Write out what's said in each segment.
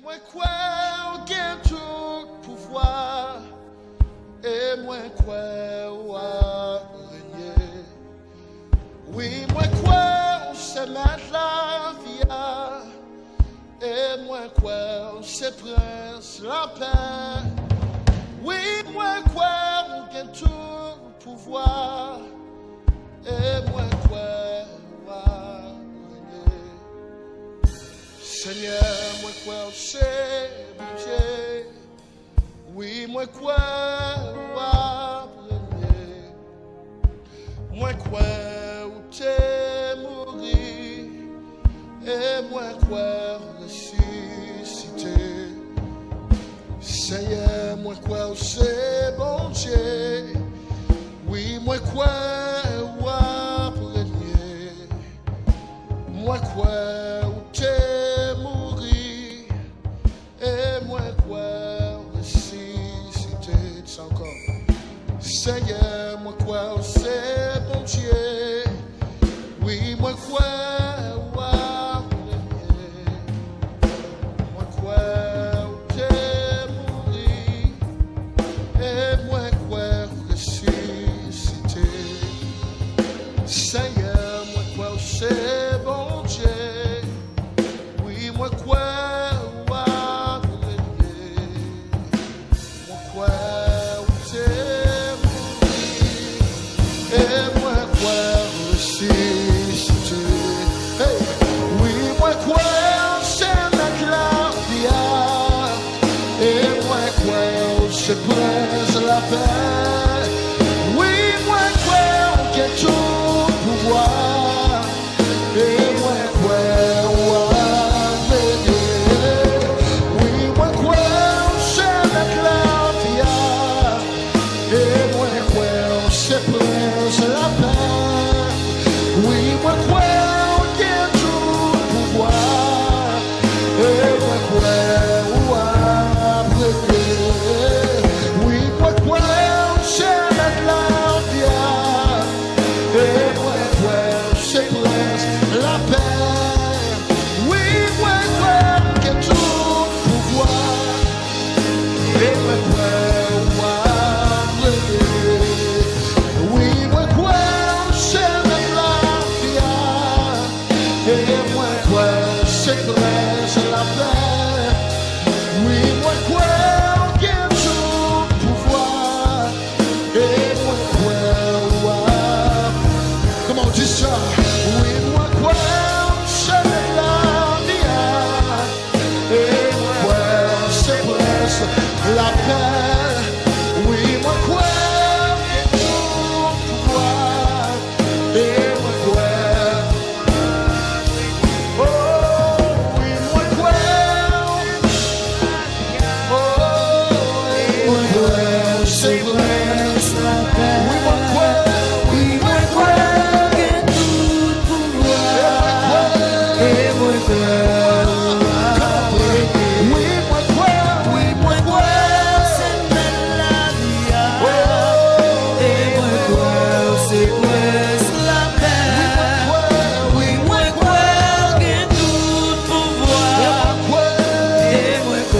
Moi crois qu'il tout pouvoir et moi crois régner. Oui, moi crois c'est mettre la vie et moi crois c'est prince la paix. Oui, moi crois qu'il tout pouvoir et moi crois régner. Seigneur, moi crois c'est Dieu. Oui, moi crois premier. Moi crois où t'es mourir et moi crois ressusciter. Seigneur, moi crois c'est bon Dieu. Oui, moi crois premier. Moi crois où t'es mourir et moi crois ressusciter. C'est encore. Seigneur, moi crois c'est bon Dieu. Oui, moi crois premier. Moi crois où t'es mourir et moi crois ressusciter. Seigneur, moi crois c'est bon Dieu. Oui, moi crois premier. Moi crois où t'es mourir et moi crois ressusciter. Hey! Oui, moi crois c'est mettre la vie et moi crois c'est prendre la paix. Oui, moi crois que tout pouvoir et moi crois venir. Oui, moi crois c'est mettre la vie et moi crois c'est prendre la paix. Oui, moi crois que tout pouvoir et moi crois venir. Oui, moi crois c'est mettre la vie et moi crois c'est prendre la paix. Oui, moi crois que tout pouvoir et moi crois venir. Oui, moi crois c'est mettre la vie et moi crois c'est prendre la paix. Oui, moi crois que tout pouvoir et moi crois. Comment on dit ça? Oui, moi crois c'est mettre la vie et moi crois c'est prendre la paix. Oui, moi crois que tout pouvoir et moi crois. Oh, oui, moi crois. Oh, moi crois c'est prendre la paix. Oui, moi crois. Oui, moi crois que tout pouvoir et moi crois. Oui, moi crois. Oui, moi crois. C'est mettre la vie et moi crois c'est prendre la paix. Oui, moi crois que tout pouvoir et moi crois.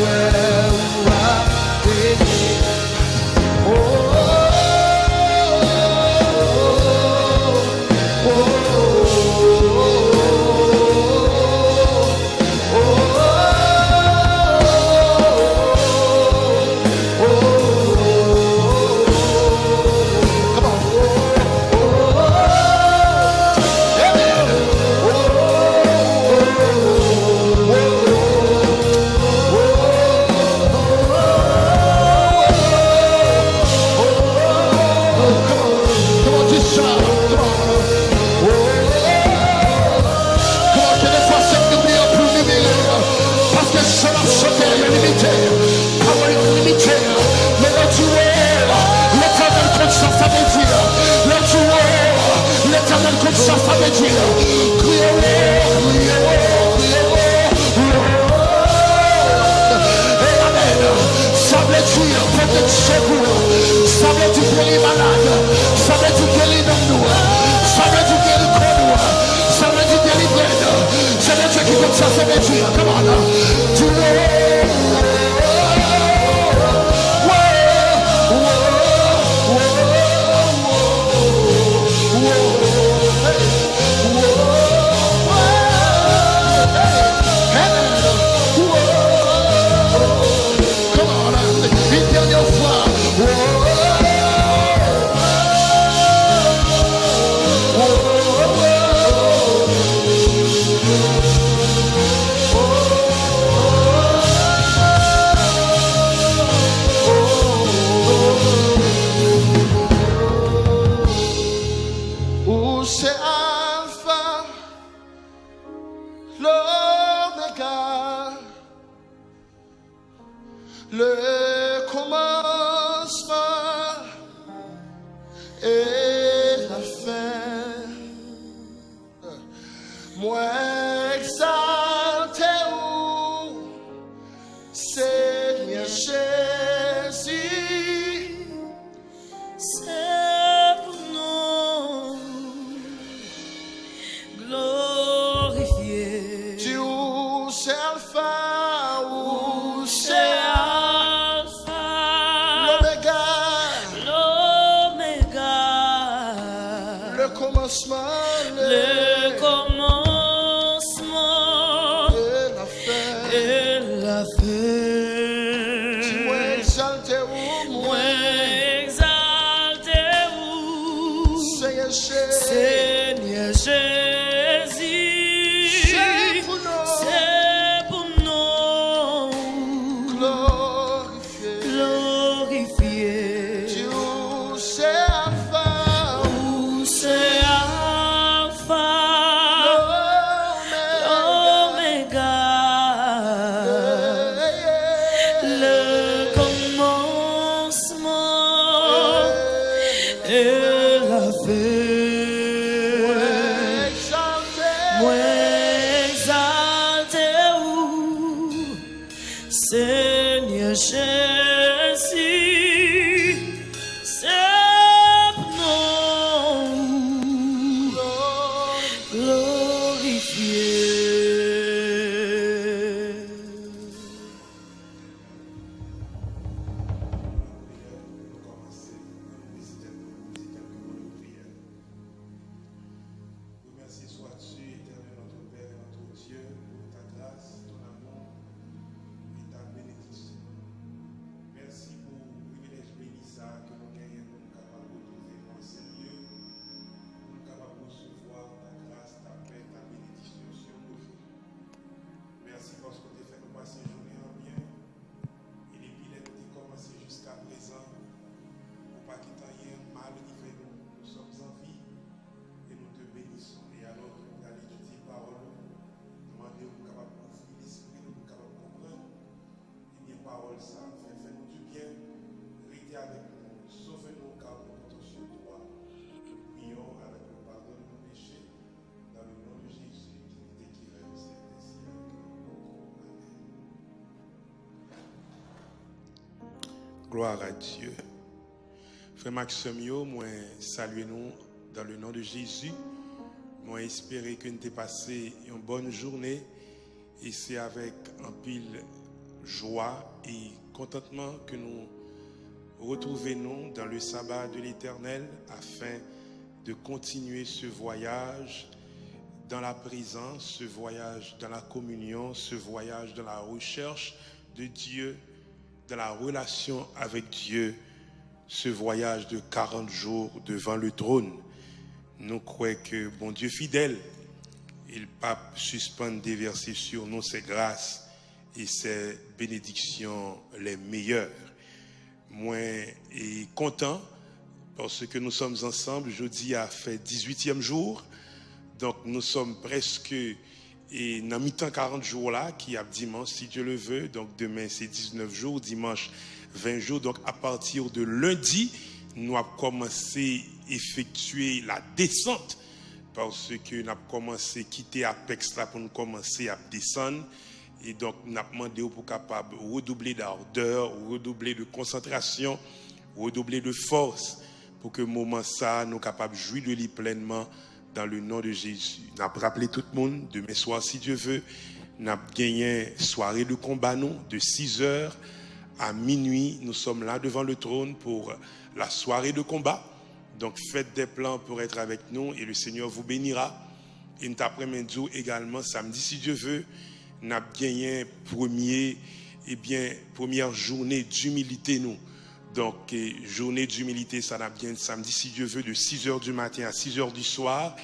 Ça veut dire, ça veut dire peut-être secours, ça veut dire pour les malades, ça veut dire qu'il est dans nous, ça veut dire qu'il est pour nous, ça veut dire qu'il est délivrer, ça veut dire qu'il est comme ça veut dire, come on, le commencement et la fin. Moi exalté ou Seigneur Jésus, c'est pour nous glorifier. Tu c'est Alpha ou c'est Alpha, l'Oméga, l'Oméga, le commencement, le commencement et la fin. et la fin. Tu m'as exalté ou moi exalté ou Seigneur Jésus, Seigneur Jésus, c'est pour nous glorifier. glorifier. Tu c'est Alpha Ou c'est Alpha, l'Oméga, le commencement et la fin. Moi exalté ou Seigneur Jésus, c'est pour nous glorifier. Merci sois-tu, éternel notre Père et notre Dieu, pour ta grâce, ton amour et ta bénédiction. Merci pour le privilège béni ça que nous gagnons pour nous capables de retrouver dans ces lieux, pour nous capables de recevoir ta grâce, ta paix, ta bénédiction sur nos vies. Merci parce que tu as fait nous passer une journée en bien et depuis les nous commencé jusqu'à présent, pour pas qu'il y ait un mal qui fait nous. Nous sommes en vie et nous te bénissons. Et alors que nous allons étudier parole, demander aux capables d'ouvrir l'esprit, nous capables de comprendre. Et bien, parole, ça fait-nous du bien. Restez avec nous. Sauve-nous car nous comptons sur toi. Nous prions avec le pardon de nos péchés. Dans le nom de Jésus, qui règne au siècle des siècles. Amen. Gloire à Dieu. Frère Maxime, moi, saluez-nous dans le nom de Jésus. Moi, espérer que nous t'ai passé une bonne journée. Et c'est avec un pile joie et contentement que nous retrouvons dans le sabbat de l'Éternel afin de continuer ce voyage dans la présence, ce voyage dans la communion, ce voyage dans la recherche de Dieu, dans la relation avec Dieu, ce voyage de 40 jours devant le trône. Nous croyons que bon Dieu fidèle, il pape suspendre déverser sur nous ses grâces et ses bénédictions les meilleures. Moi et content parce que nous sommes ensemble. Jeudi a fait 18e jour, donc nous sommes presque et dans mi-temps 40 jours là, qui a dimanche si Dieu le veut. Donc demain c'est 19 jours, dimanche 20 jours. Donc à partir de lundi, nous avons commencé à effectuer la descente parce que nous avons commencé à quitter Apex là pour nous commencer à descendre. Et donc nous avons demandé pour capable redoubler d'ardeur, redoubler de concentration, redoubler de force pour que moment ça nous capables de jouir de lui pleinement dans le nom de Jésus. Nous avons rappelé tout le monde demain soir si Dieu veut. Nous avons gagné soirée de combat nous de 6h à minuit. Nous sommes là devant le trône pour la soirée de combat. Donc faites des plans pour être avec nous et le Seigneur vous bénira. Et nous après-midi également samedi si Dieu veut. Nous avons gagné première journée d'humilité nous. Donc journée d'humilité ça n'a bien samedi si Dieu veut de 6h du matin à 6h du soir.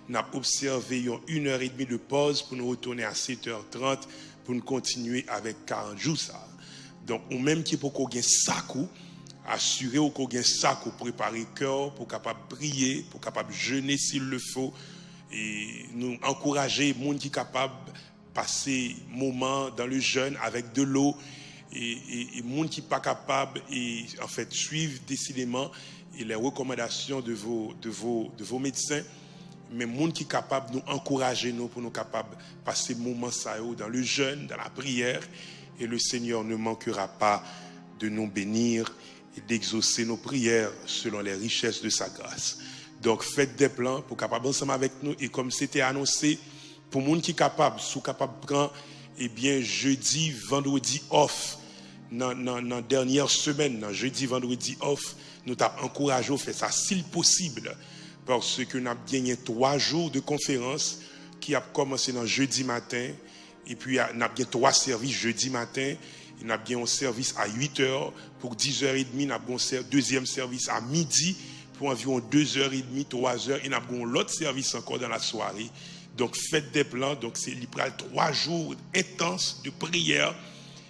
Nous avons observé 1h30 de pause pour nous retourner à 7h30 pour nous continuer avec 40 jours ça. Donc ou même qui pour qu'on gagne sakou, assurer ou qu'on gagne sakou, préparer cœur pour capable prier, pour capable jeûner s'il le faut et nous encourager monde qui capable passer moment dans le jeûne avec de l'eau et monde qui pas capable et en fait suivre décidément et les recommandations de vos médecins, mais monde qui capable nous encourager nous pour nous capables passer moment ça dans le jeûne, dans la prière, et le Seigneur ne manquera pas de nous bénir et d'exaucer nos prières selon les richesses de sa grâce. Donc faites des plans pour capable ensemble avec nous, et comme c'était annoncé pour monde qui capable, sous capable prendre jeudi, vendredi off dans dernière semaine, jeudi, vendredi off, nous t'avons encouragé à faire ça s'il possible, parce que nous avons gagné 3 jours de conférence qui a commencé dans jeudi matin, et puis nous avons gagné 3 services jeudi matin, et nous avons gagné un service à 8h pour 10h30, nous avons un deuxième service à midi pour environ 2h30, 3h, et nous avons l'autre service encore dans la soirée. Donc faites des plans, donc c'est 3 jours intenses de prière,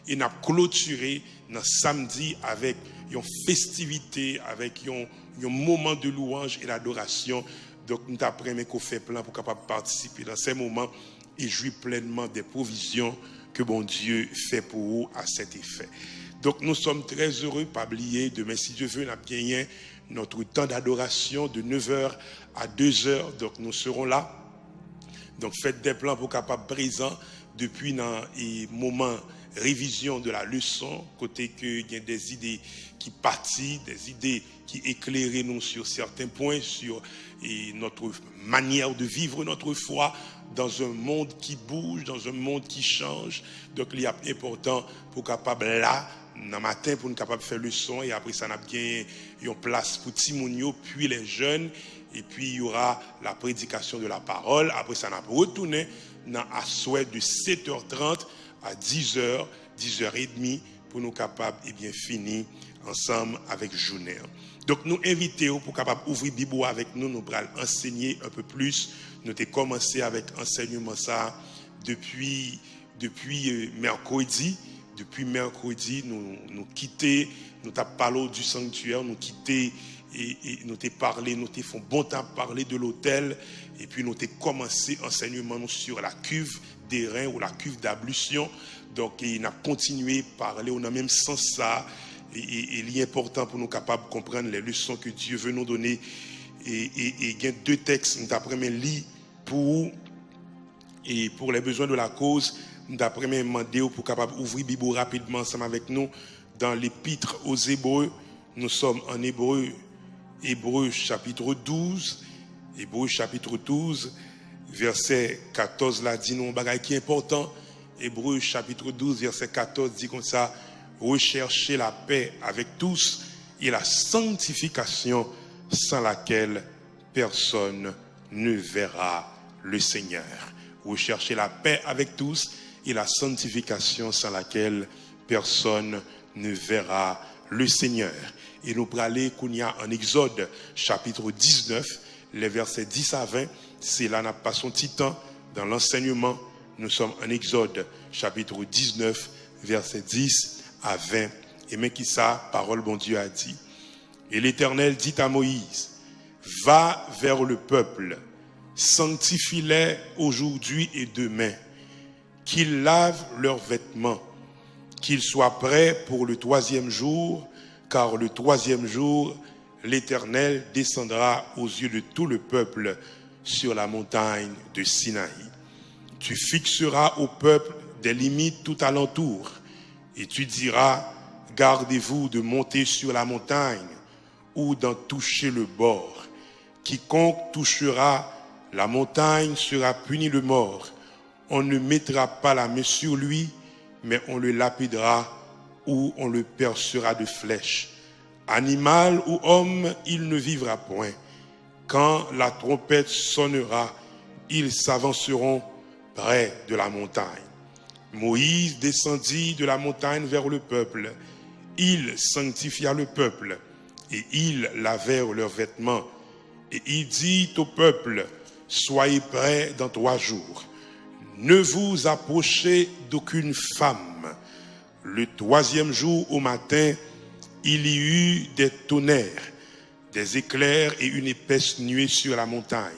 et nous avons clôturé dans samedi avec une festivité, avec un moment de louange et d'adoration. Donc nous apprenons qu'on fait plein pour capable participer dans ces moments et jouir pleinement des provisions que bon Dieu fait pour vous à cet effet. Donc nous sommes très heureux, pas oublier, demain si Dieu veut, nous avons gagné notre temps d'adoration de 9h à 2h, donc nous serons là. Donc faites des plans pour capable présent depuis dans les moments révision de la leçon, côté que il y a des idées qui partent, des idées qui éclairent nous sur certains points, sur notre manière de vivre notre foi dans un monde qui bouge, dans un monde qui change. Donc il est important pour capable là, dans matin, pour nous capable faire leçon, et après ça on a bien une place pour Timounio, puis les jeunes, et puis il y aura la prédication de la parole. Après ça on a retourné à souhait de 7h30 à 10h, 10h30 pour nous capables finir ensemble avec journée. Donc nous invitons pour capable ouvrir Bible avec nous, nous allons enseigner un peu plus. Nous avons commencé avec enseignement ça depuis mercredi. Depuis mercredi, nous quittons, nous avons parlé du sanctuaire, nous quittons et nous avons parlé, nous avons fait bon temps parler de l'autel, et puis nous avons commencé enseignement sur la cuve des reins ou la cuve d'ablution. Donc il a continué à parler on a même sens ça, et il est important pour nous capables de comprendre les leçons que Dieu veut nous donner. Et il y a 2 textes nous après lire pour les besoins de la cause. Nous après demander pour capable ouvrir Bible rapidement ensemble avec nous dans l'épître aux Hébreux. Nous sommes en Hébreux chapitre 12, verset 14 là dit nous un bagage qui est important. Hébreux chapitre 12 verset 14 dit comme ça: recherchez la paix avec tous et la sanctification sans laquelle personne ne verra le Seigneur. Recherchez la paix avec tous et la sanctification sans laquelle personne ne verra le Seigneur. Et nous parlons qu'on y a en Exode chapitre 19, les versets 10 à 20. C'est là nous passons petit temps dans l'enseignement. Nous sommes en Exode chapitre 19, versets 10 à 20. Et même qui ça, parole bon Dieu a dit. Et l'Éternel dit à Moïse: va vers le peuple, sanctifie-les aujourd'hui et demain, qu'ils lavent leurs vêtements, qu'ils soient prêts pour le 3e jour, car le 3e jour, l'Éternel descendra aux yeux de tout le peuple sur la montagne de Sinaï. Tu fixeras au peuple des limites tout alentour, et tu diras: gardez-vous de monter sur la montagne ou d'en toucher le bord. Quiconque touchera la montagne sera puni de mort. On ne mettra pas la main sur lui, mais on le lapidera ou on le percera de flèches. Animal ou homme, il ne vivra point. Quand la trompette sonnera, ils s'avanceront près de la montagne. Moïse descendit de la montagne vers le peuple. Il sanctifia le peuple et ils lavèrent leurs vêtements. Et il dit au peuple: soyez prêts dans 3 jours. Ne vous approchez d'aucune femme. Le 3e jour au matin, il y eut des tonnerres, des éclairs et une épaisse nuée sur la montagne.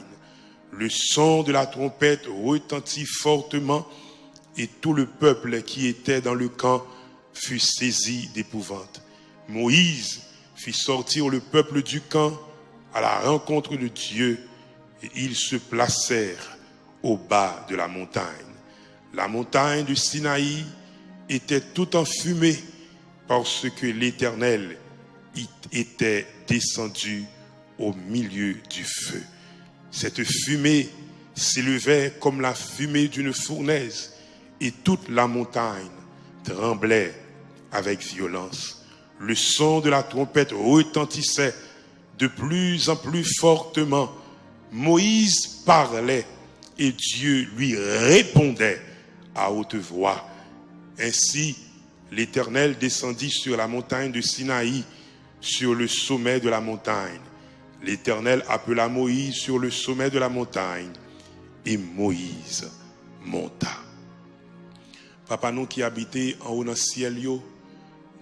Le son de la trompette retentit fortement, et tout le peuple qui était dans le camp fut saisi d'épouvante. Moïse fit sortir le peuple du camp à la rencontre de Dieu et ils se placèrent au bas de la montagne. La montagne de Sinaï était toute en fumée parce que l'Éternel y était descendu au milieu du feu. Cette fumée s'élevait comme la fumée d'une fournaise et toute la montagne tremblait avec violence. Le son de la trompette retentissait de plus en plus fortement. Moïse parlait et Dieu lui répondait à haute voix. Ainsi, l'Éternel descendit sur la montagne de Sinaï, sur le sommet de la montagne. L'Éternel appela Moïse sur le sommet de la montagne et Moïse monta. Papa, nous qui habitons en haut dans le ciel,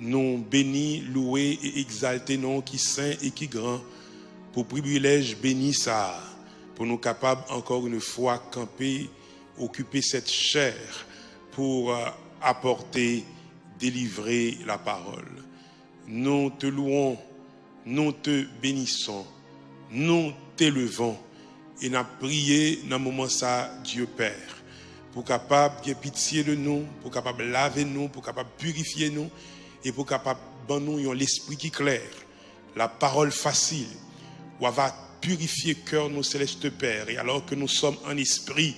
nous bénis, loués et exaltés, non qui saint et qui grand, pour privilège béni ça, pour nous capables encore une fois camper, occuper cette chair pour apporter, délivrer la parole. Nous te louons, nous te bénissons, nous t'élevons et nous prions dans le moment ça, Dieu Père, pour capable de pitié de nous, pour capable de laver nous, pour capable de purifier nous et pour capable de nous l'esprit qui clair, la parole facile, où elle va purifier cœur nos célestes Père. Et alors que nous sommes en esprit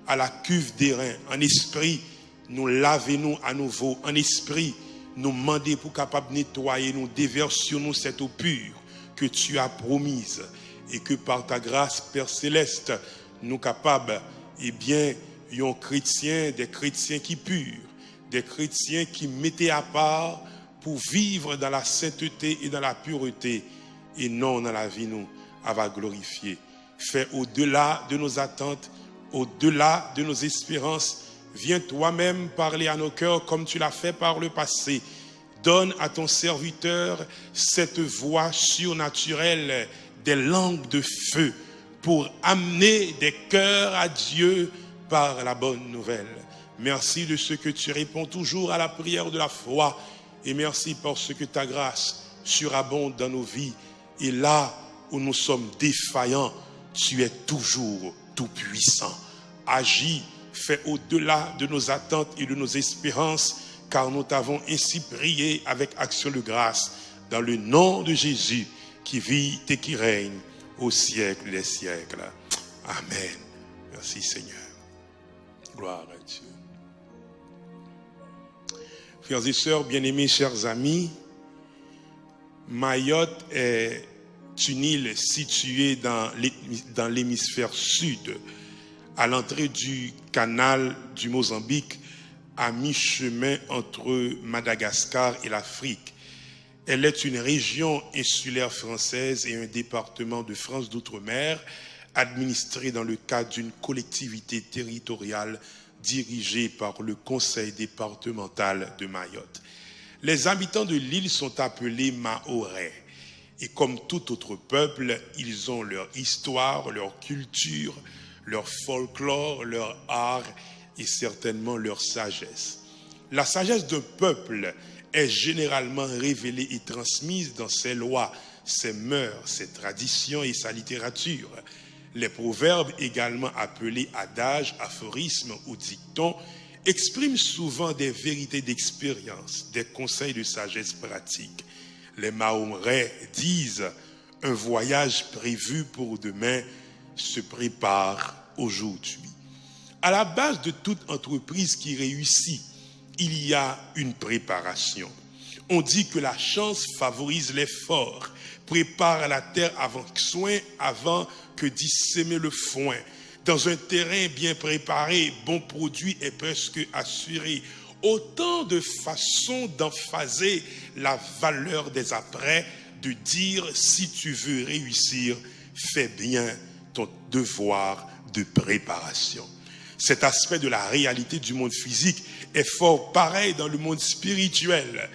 à la cuve des reins, en esprit, nous lavez-nous à nouveau, en esprit, nous demander pour capable nettoyer, nous déverser sur nous cette eau pure que tu as promise et que par ta grâce, Père Céleste, nous capables, eh bien, des chrétiens qui purs, des chrétiens qui mettaient à part pour vivre dans la sainteté et dans la pureté et non dans la vie nous va glorifier. Fais au-delà de nos attentes, au-delà de nos espérances. Viens toi-même parler à nos cœurs comme tu l'as fait par le passé. Donne à ton serviteur cette voix surnaturelle, des langues de feu, pour amener des cœurs à Dieu par la bonne nouvelle. Merci de ce que tu réponds toujours à la prière de la foi. Et merci parce que ta grâce surabonde dans nos vies. Et là où nous sommes défaillants, tu es toujours tout-puissant. Agis, fais au-delà de nos attentes et de nos espérances, car nous t'avons ainsi prié avec action de grâce, dans le nom de Jésus, qui vit et qui règne au siècle des siècles. Amen. Merci Seigneur. Gloire à Dieu. Frères et sœurs, bien-aimés, chers amis, Mayotte est une île située dans l'hémisphère sud, à l'entrée du canal du Mozambique, à mi-chemin entre Madagascar et l'Afrique. Elle est une région insulaire française et un département de France d'outre-mer, administré dans le cadre d'une collectivité territoriale dirigée par le conseil départemental de Mayotte. Les habitants de l'île sont appelés Mahorais. Et comme tout autre peuple, ils ont leur histoire, leur culture, leur folklore, leur art et certainement leur sagesse. La sagesse d'un peuple est généralement révélée et transmise dans ses lois, ses mœurs, ses traditions et sa littérature. Les proverbes, également appelés adages, aphorismes ou dictons, expriment souvent des vérités d'expérience, des conseils de sagesse pratique. Les Mahorais disent « Un voyage prévu pour demain se prépare aujourd'hui ». À la base de toute entreprise qui réussit, il y a une préparation. On dit que la chance favorise l'effort, prépare la terre avec soin avant que d'y semer le foin. Dans un terrain bien préparé, bon produit est presque assuré. Autant de façons d'emphaser la valeur des apprêts, de dire si tu veux réussir, fais bien ton devoir de préparation. Cet aspect de la réalité du monde physique est fort pareil dans le monde spirituel.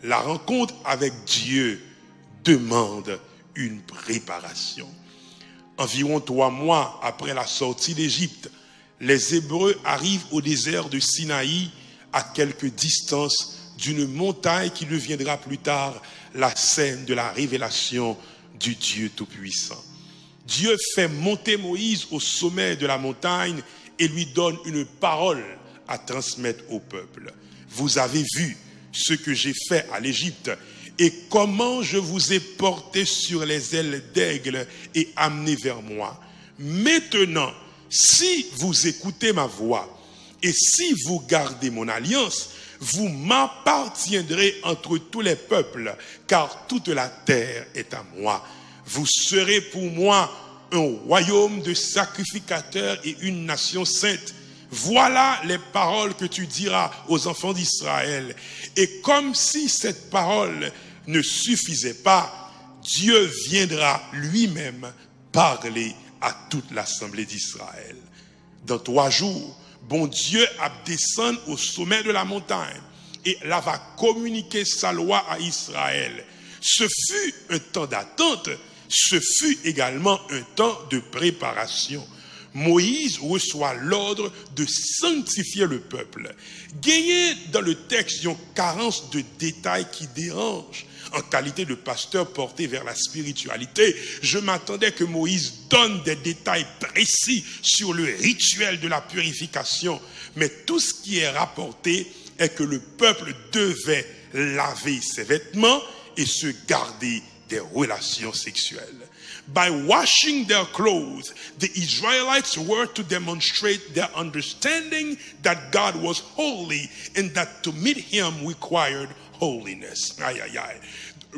La rencontre avec Dieu demande une préparation. Environ 3 mois après la sortie d'Égypte, les Hébreux arrivent au désert de Sinaï à quelque distance d'une montagne qui deviendra plus tard la scène de la révélation du Dieu Tout-Puissant. Dieu fait monter Moïse au sommet de la montagne et lui donne une parole à transmettre au peuple. Vous avez vu ce que j'ai fait à l'Égypte et comment je vous ai porté sur les ailes d'aigle et amené vers moi. Maintenant, si vous écoutez ma voix et si vous gardez mon alliance, vous m'appartiendrez entre tous les peuples, car toute la terre est à moi. Vous serez pour moi un royaume de sacrificateurs et une nation sainte. Voilà les paroles que tu diras aux enfants d'Israël. Et comme si cette parole ne suffisait pas, Dieu viendra lui-même parler à toute l'assemblée d'Israël. Dans 3 jours, bon Dieu a descendu au sommet de la montagne et là va communiquer sa loi à Israël. Ce fut un temps d'attente, ce fut également un temps de préparation. Moïse reçoit l'ordre de sanctifier le peuple. Gagné dans le texte une carence de détails qui dérange. En qualité de pasteur porté vers la spiritualité, je m'attendais que Moïse donne des détails précis sur le rituel de la purification. Mais tout ce qui est rapporté est que le peuple devait laver ses vêtements et se garder des relations sexuelles. By washing their clothes, the Israelites were to demonstrate their understanding that God was holy and that to meet him required holiness. Aïe, aïe, aïe.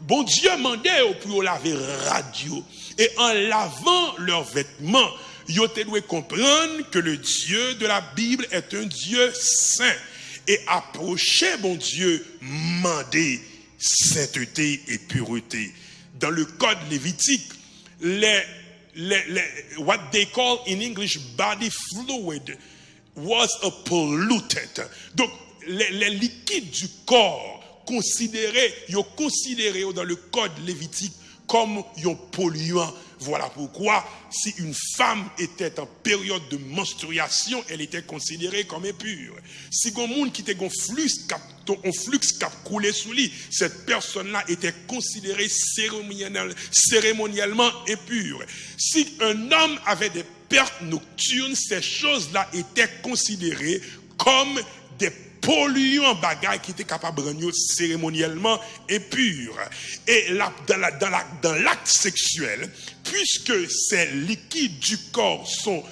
Bon Dieu mandait pour laver radio. Et en lavant leurs vêtements, ils devaient comprendre que le Dieu de la Bible est un Dieu saint. Et approcher bon Dieu, mandait sainteté et pureté. Dans le code lévitique, what they call in English body fluid was a polluted. Donc, les liquides du corps considérés dans le code lévitique comme un polluant. Voilà pourquoi, si une femme était en période de menstruation, elle était considérée comme impure. Si un monde qui était un flux qui coulait sous lui, cette personne-là était considérée cérémoniellement impure. Si un homme avait des pertes nocturnes, ces choses-là étaient considérées comme des polluants bagailles qui étaient capables de rendre cérémoniellement impurs. Et là, dans l'acte sexuel, puisque ces liquides du corps sont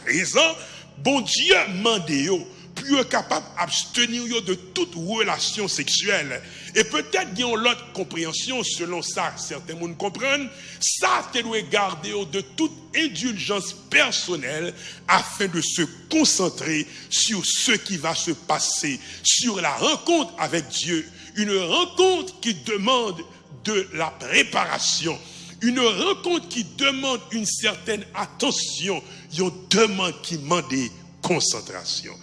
présents, bon Dieu mandé pour être capable d'abstenir de toute relation sexuelle. Et peut-être qu'il y a une autre compréhension selon ça, certains monde comprennent, ça tu dois garder de toute indulgence personnelle afin de se concentrer sur ce qui va se passer, sur la rencontre avec Dieu. Une rencontre qui demande de la préparation, une rencontre qui demande une certaine attention, une demande qui demande concentration.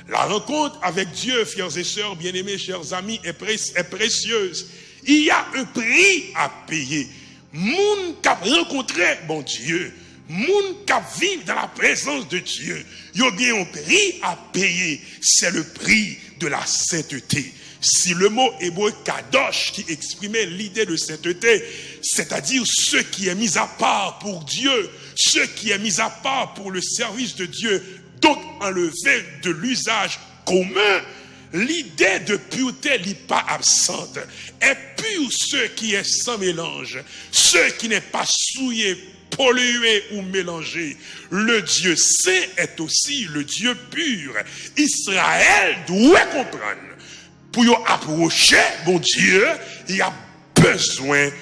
La rencontre avec Dieu, frères et sœurs, bien-aimés, chers amis, est précieuse. Il y a un prix à payer. Moun qui a rencontré bon Dieu, moun qui vit dans la présence de Dieu, il y a bien un prix à payer. C'est le prix de la sainteté. Si le mot hébreu kadosh qui exprimait l'idée de sainteté, c'est-à-dire ce qui est mis à part pour Dieu, ce qui est mis à part pour le service de Dieu, donc enlevé de l'usage commun, l'idée de pureté n'est pas absente. Est pur ce qui est sans mélange, ce qui n'est pas souillé, pollué ou mélangé. Le Dieu saint est aussi le Dieu pur. Israël doit comprendre. Pour approcher bon Dieu, il y a besoin de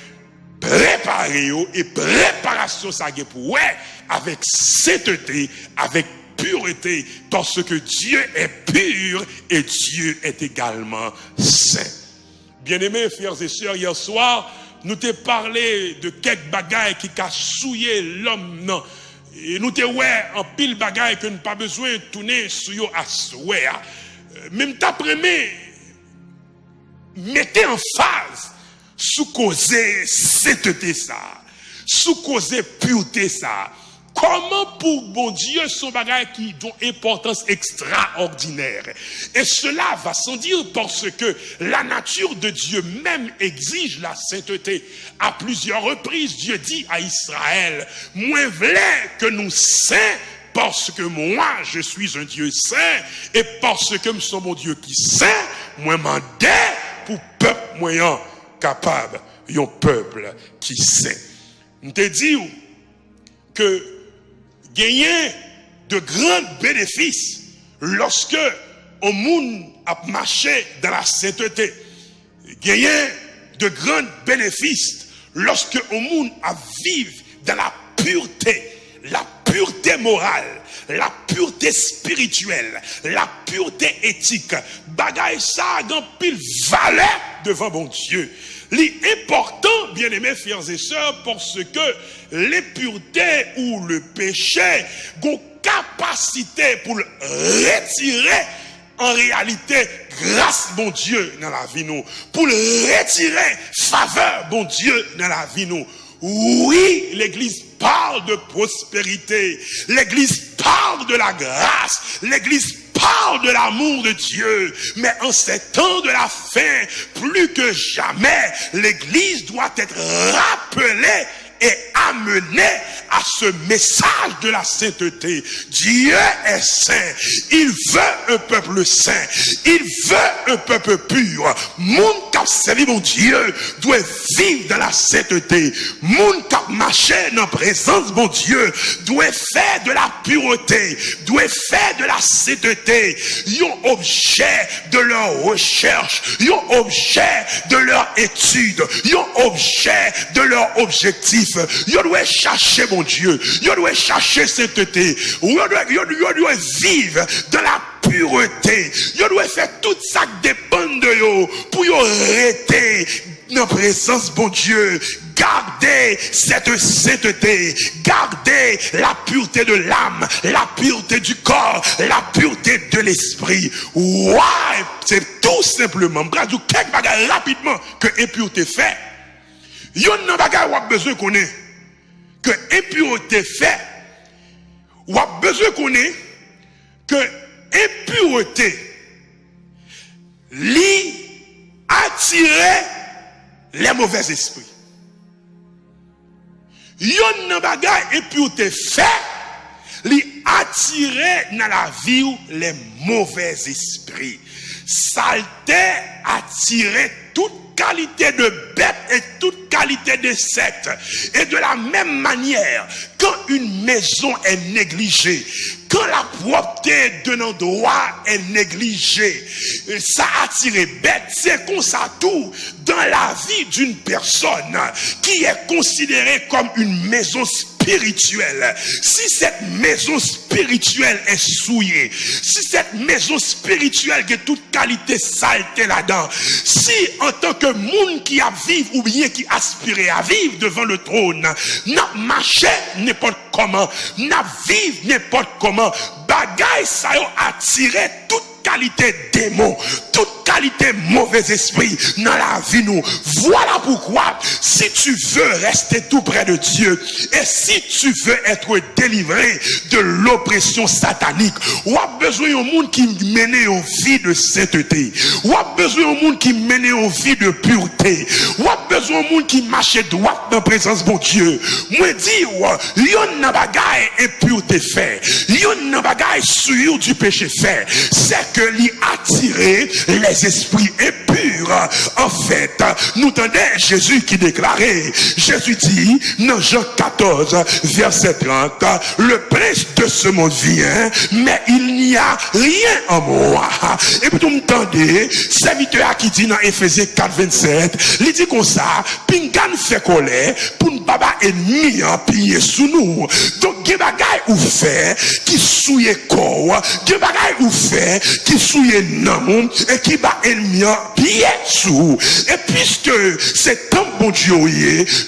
préparer et préparation ça pour avec sainteté, avec pureté, parce que Dieu est pur et Dieu est également saint. Bien-aimés frères et sœurs, hier soir, nous t'ai parlé de quelques bagailles qui a souillé l'homme, non. Et nous t'ai en pile bagailles que nous pas besoin de tourner sur yo à souhait. Même t'après-midi, mettez en phase sous causer sainteté ça, sous causer pureté ça. Comment pour bon Dieu son bagage qui ont importance extraordinaire. Et cela va sans dire parce que la nature de Dieu même exige la sainteté. À plusieurs reprises, Dieu dit à Israël, moi voulais que nous saints, parce que moi je suis un Dieu saint, et parce que nous sommes mon Dieu qui saint, moi mandé pour peuple moyen capable, un peuple qui saint. Nous te disons que gagner de grands bénéfices lorsque on monde a marché dans la sainteté. Gagner de grands bénéfices lorsque on monde a vivre dans la pureté morale, la pureté spirituelle, la pureté éthique. Bagay ça a pile valeur devant bon Dieu. L'important, bien-aimés frères et sœurs, parce que l'impureté ou le péché a une capacité pour le retirer en réalité grâce bon Dieu dans la vie nous, pour le retirer faveur bon Dieu dans la vie nous. Oui, l'église parle de prospérité, l'église parle de la grâce, l'église parle de l'amour de Dieu, mais en ces temps de la fin, plus que jamais, l'église doit être rappelée et amenée à ce message de la sainteté. Dieu est saint. Il veut un peuple saint. Il veut un peuple pur. Moun qui servi mon Dieu doit vivre dans la sainteté. Moun qui marche dans la présence mon Dieu doit faire de la pureté, doit faire de la sainteté un objet de leur recherche, un objet de leur étude, un objet de leur objectif. Ils doivent chercher mon Dieu, ils doivent chercher sainteté, ils doivent vivre dans la pureté, ils doivent faire tout ça qui dépend de eux pour rester dans la présence bon Dieu. Gardez cette sainteté, gardez la pureté de l'âme, la pureté du corps, la pureté de l'esprit. Ouais, c'est tout simplement, je vais dire quelques bagages rapidement que impureté fait. Il y a un bagage où on a besoin qu'on ait, que impureté fait, ou a besoin qu'on ait, que impureté lui attirer les mauvais esprits. Il y a un bagage impureté fait, lui attirer dans la vie les mauvais esprits. Saleté attirer toute qualité de bête et toute qualité de secte. Et de la même manière, quand une maison est négligée, quand la propreté d'un endroit est négligée, ça attire bête. C'est comme ça tout dans la vie d'une personne qui est considérée comme une maison spirituelle. Si cette maison spirituelle est souillée, si cette maison spirituelle qui a toute qualité saleté là-dedans, si en tant que monde qui a vivre ou bien qui aspire à vivre devant le trône, n'a marché n'importe comment, n'a vivre n'importe comment, bagaille ça a attiré toute qualité démon, toute qualité mauvais esprit dans la vie nous. Voilà pourquoi si tu veux rester tout près de Dieu et si tu veux être délivré de l'oppression satanique, ou a besoin d'un monde qui mène une vie de sainteté, ou a besoin d'un monde qui mène une vie de pureté, ou a besoin d'un monde qui marche droit dans la présence de Dieu. Moi dis, yon nan bagay impureté fait, yon nan bagay souillure du péché fait, c'est que lui attirer les esprits impurs. En fait, nous entendons Jésus qui déclarait, Jésus dit dans Jean 14 verset 30, le prince de ce monde vient, mais il n'y a rien en moi. Et puis vous m'entendez, serviteur qui dit dans Éphésiens 4 27, il dit comme ça, pingan fait colère pour ne pas ennemi en piller sous nous. Donc il y a des bagailles ou fait qui souillent corps, il y a des bagailles ou fait qui souille non et qui bat ennemi pied sous. Et puisque c'est un bon Dieu,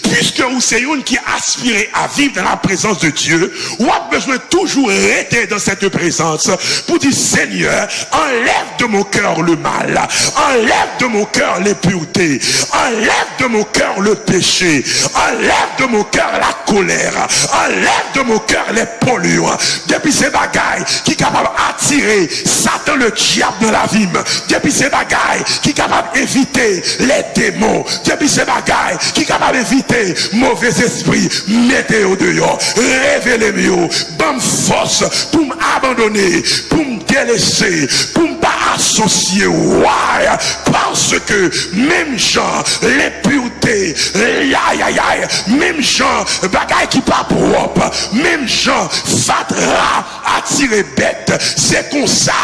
puisque vous c'est une qui aspire à vivre dans la présence de Dieu, vous avez besoin toujours rester dans cette présence pour dire Seigneur, enlève de mon cœur le mal, enlève de mon cœur l'impureté, enlève de mon cœur le péché, enlève de mon cœur la colère, enlève de mon cœur les polluants. Depuis ces bagailles qui sont capables d'attirer Satan le diable dans la vie, depuis ces bagailles qui sont capables d'éviter les démons, depuis ces bagailles qui sont capables d'éviter mauvais esprits, mettez au dehors, révélez-moi, bonne force pour m'abandonner, pour me délaisser, pour me pas associer. Why? Parce que même gens, l'impureté, même gens, bagaille qui pas propre, même gens, fatra, attirer bête, c'est comme ça,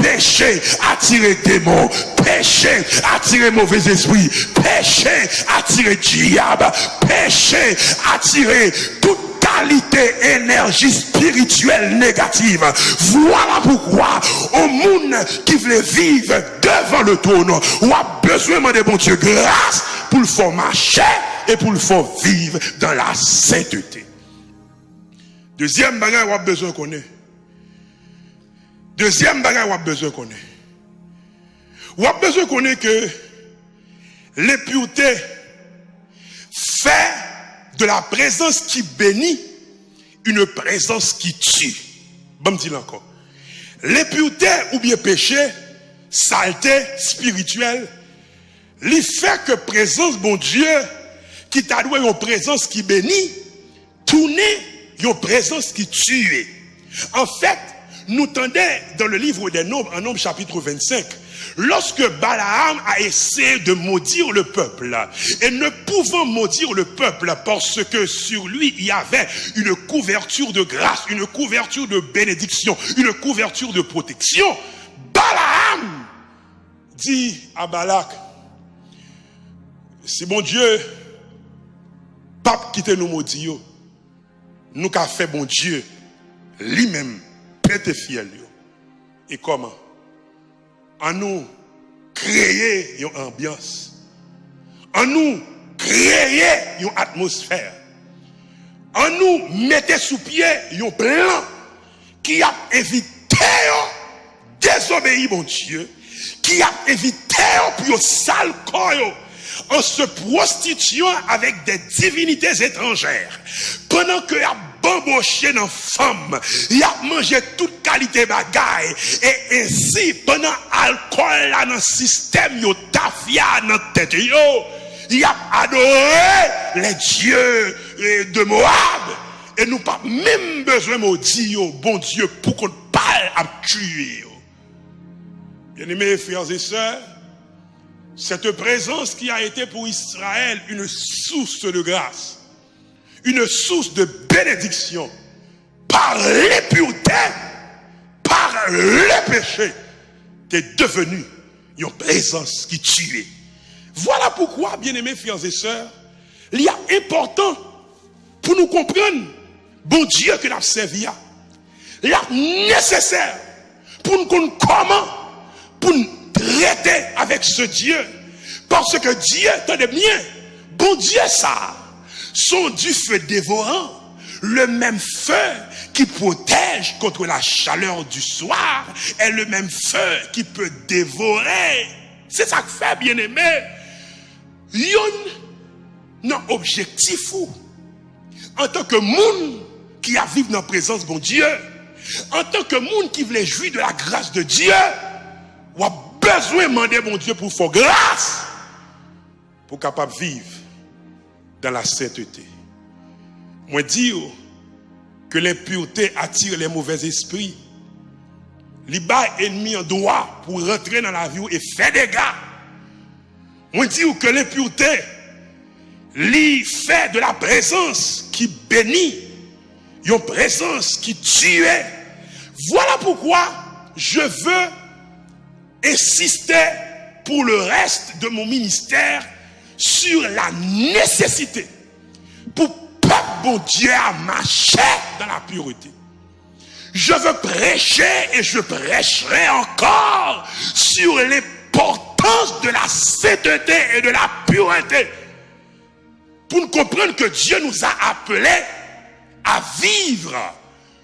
péché, attirer démon, péché, attirer mauvais esprit, péché, attirer diable, péché, attirer toute qualité, énergie spirituelle négative. Voilà pourquoi au monde qui veut vivre devant le trône, on a besoin de bon Dieu grâce pour le faire marcher et pour le faire vivre dans la sainteté. Deuxième bagage, on a besoin qu'on ait. Deuxième bagage, on a besoin qu'on ait. On a besoin qu'on ait que l'impureté fait de la présence qui bénit une présence qui tue. Bon, me dis encore. L'impureté ou bien péché, saleté spirituelle, il fait que présence bon Dieu qui t'a doué une présence qui bénit, tourner une présence qui tue. En fait, nous tendons dans le livre des Nombres, en Nombres chapitre 25, lorsque Balaam a essayé de maudire le peuple, et ne pouvant maudire le peuple parce que sur lui il y avait une couverture de grâce, une couverture de bénédiction, une couverture de protection, Balaam dit à Balak, si bon Dieu pape quitte nous maudire, nous qu'a fait bon Dieu lui-même prête fiel. Et comment? En nous créer une ambiance, en nous créer une atmosphère, en nous mettre sous pied un plan qui a évité désobéir mon Dieu, qui a évité pour sale corps en se prostituant avec des divinités étrangères, pendant que a bamboché dans femme, il a mangé toute qualité bagaille, et ainsi pendant alcool là dans le système yo tafia dans tête yo, il a adoré les dieux de Moab, et nous pas même besoin maudire bon Dieu pour qu'on parle à tuer. Bien-aimés frères et sœurs, cette présence qui a été pour Israël une source de grâce, une source de bénédiction, par l'impureté, par le péché, est devenue une présence qui tue. Voilà pourquoi, bien-aimés frères et sœurs, il y a important pour nous comprendre bon Dieu que nous avons servi. Il y a nécessaire pour nous comprendre comment, pour nous traiter avec ce Dieu. Parce que Dieu, tenez bien, bon Dieu ça, son du feu dévorant, le même feu qui protège contre la chaleur du soir, est le même feu qui peut dévorer. C'est ça que fait, bien aimé. Yon nan objectif ou, en tant que monde qui a vécu dans la présence de bon Dieu, en tant que monde qui voulait jouir de la grâce de Dieu, ou a besoin de demander mon Dieu pour faire grâce, pour capable vivre dans la sainteté. Moi dire que l'impureté attire les mauvais esprits, li ba ennemi en droit pour rentrer dans la vie et faire des dégâts. Moi dire que l'impureté li fait de la présence qui bénit, une présence qui tue. Voilà pourquoi je veux insister pour le reste de mon ministère sur la nécessité pour peuple bon Dieu à marcher dans la pureté. Je veux prêcher et je prêcherai encore sur l'importance de la sainteté et de la pureté. Pour nous comprendre que Dieu nous a appelés à vivre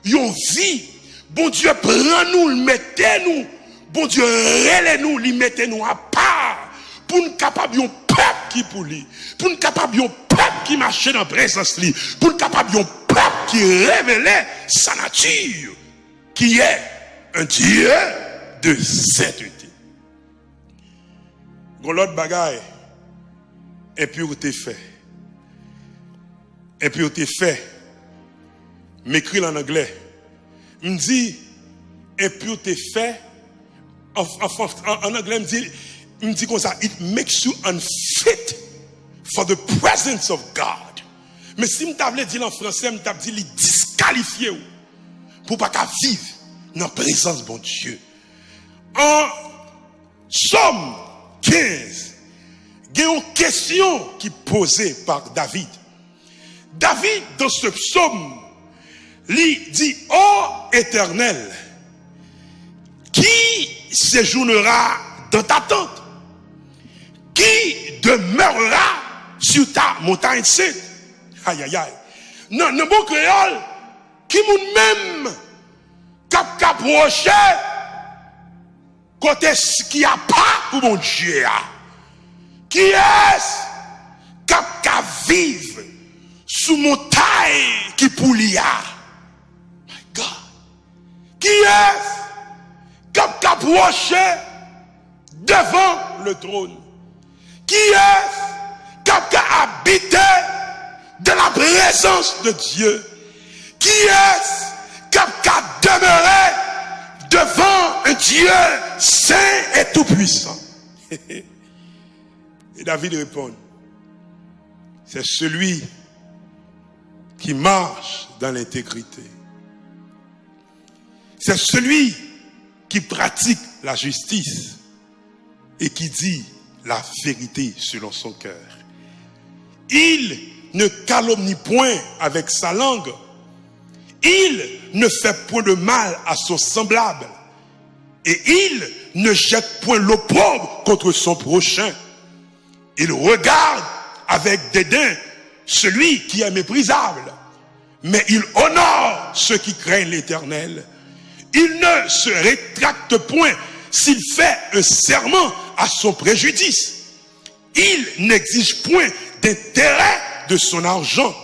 une vie. Bon Dieu, prends-nous, mettez-nous. Bon Dieu, relève-nous, mettez-nous à part. Pour nous capables d'un peuple qui pour lui. Pour nous capables d'un peuple qui marche dans la présence lui. Pour nous capables d'un peuple qui révèle sa nature. Qui est un Dieu de sainteté. L'autre bagaille, impureté fait. Impureté fait. M'écrit en anglais. Me dit impureté fait. En anglais, me dit comme ça. It makes you unfit for the presence of God. Mais si me t'avais dit en français, me t'avais dit il disqualifié pour pas qu'à vivre dans la présence de bon Dieu. En Somme 15, il y a une question qui est posée par David. David, dans ce psaume, il dit, ô Éternel, qui séjournera dans ta tente? Qui demeurera sur ta montagne sainte? Aïe, aïe, aïe. Non, le bon créole, qui moun même cap rocher, côté qui a pas pour mon Dieu. Qui est-ce cap vivre sous montagne qui pour l'IA? My God. Qui est-ce cap rocher devant le trône? Qui est-ce cap habité dans la présence de Dieu? Qui est-ce cap demeurer devant un Dieu saint et tout-puissant? Et David répond, c'est celui qui marche dans l'intégrité. C'est celui qui pratique la justice et qui dit la vérité selon son cœur. Il ne calomnie point avec sa langue. Il ne fait point de mal à son semblable. Et il ne jette point l'opprobre contre son prochain. Il regarde avec dédain celui qui est méprisable. Mais il honore ceux qui craignent l'Éternel. Il ne se rétracte point s'il fait un serment à son préjudice. Il n'exige point d'intérêt de son argent.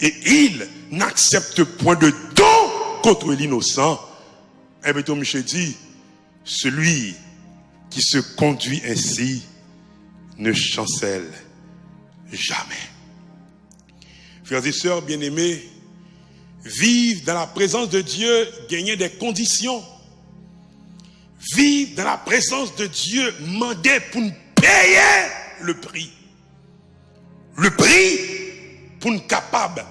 Et il n'accepte point de don contre l'innocent. Et bien, Michel dit, celui qui se conduit ainsi ne chancelle jamais. Frères et sœurs bien-aimés, vivre dans la présence de Dieu, gagner des conditions. Vivre dans la présence de Dieu, demander pour nous payer le prix. Le prix pour nous capables,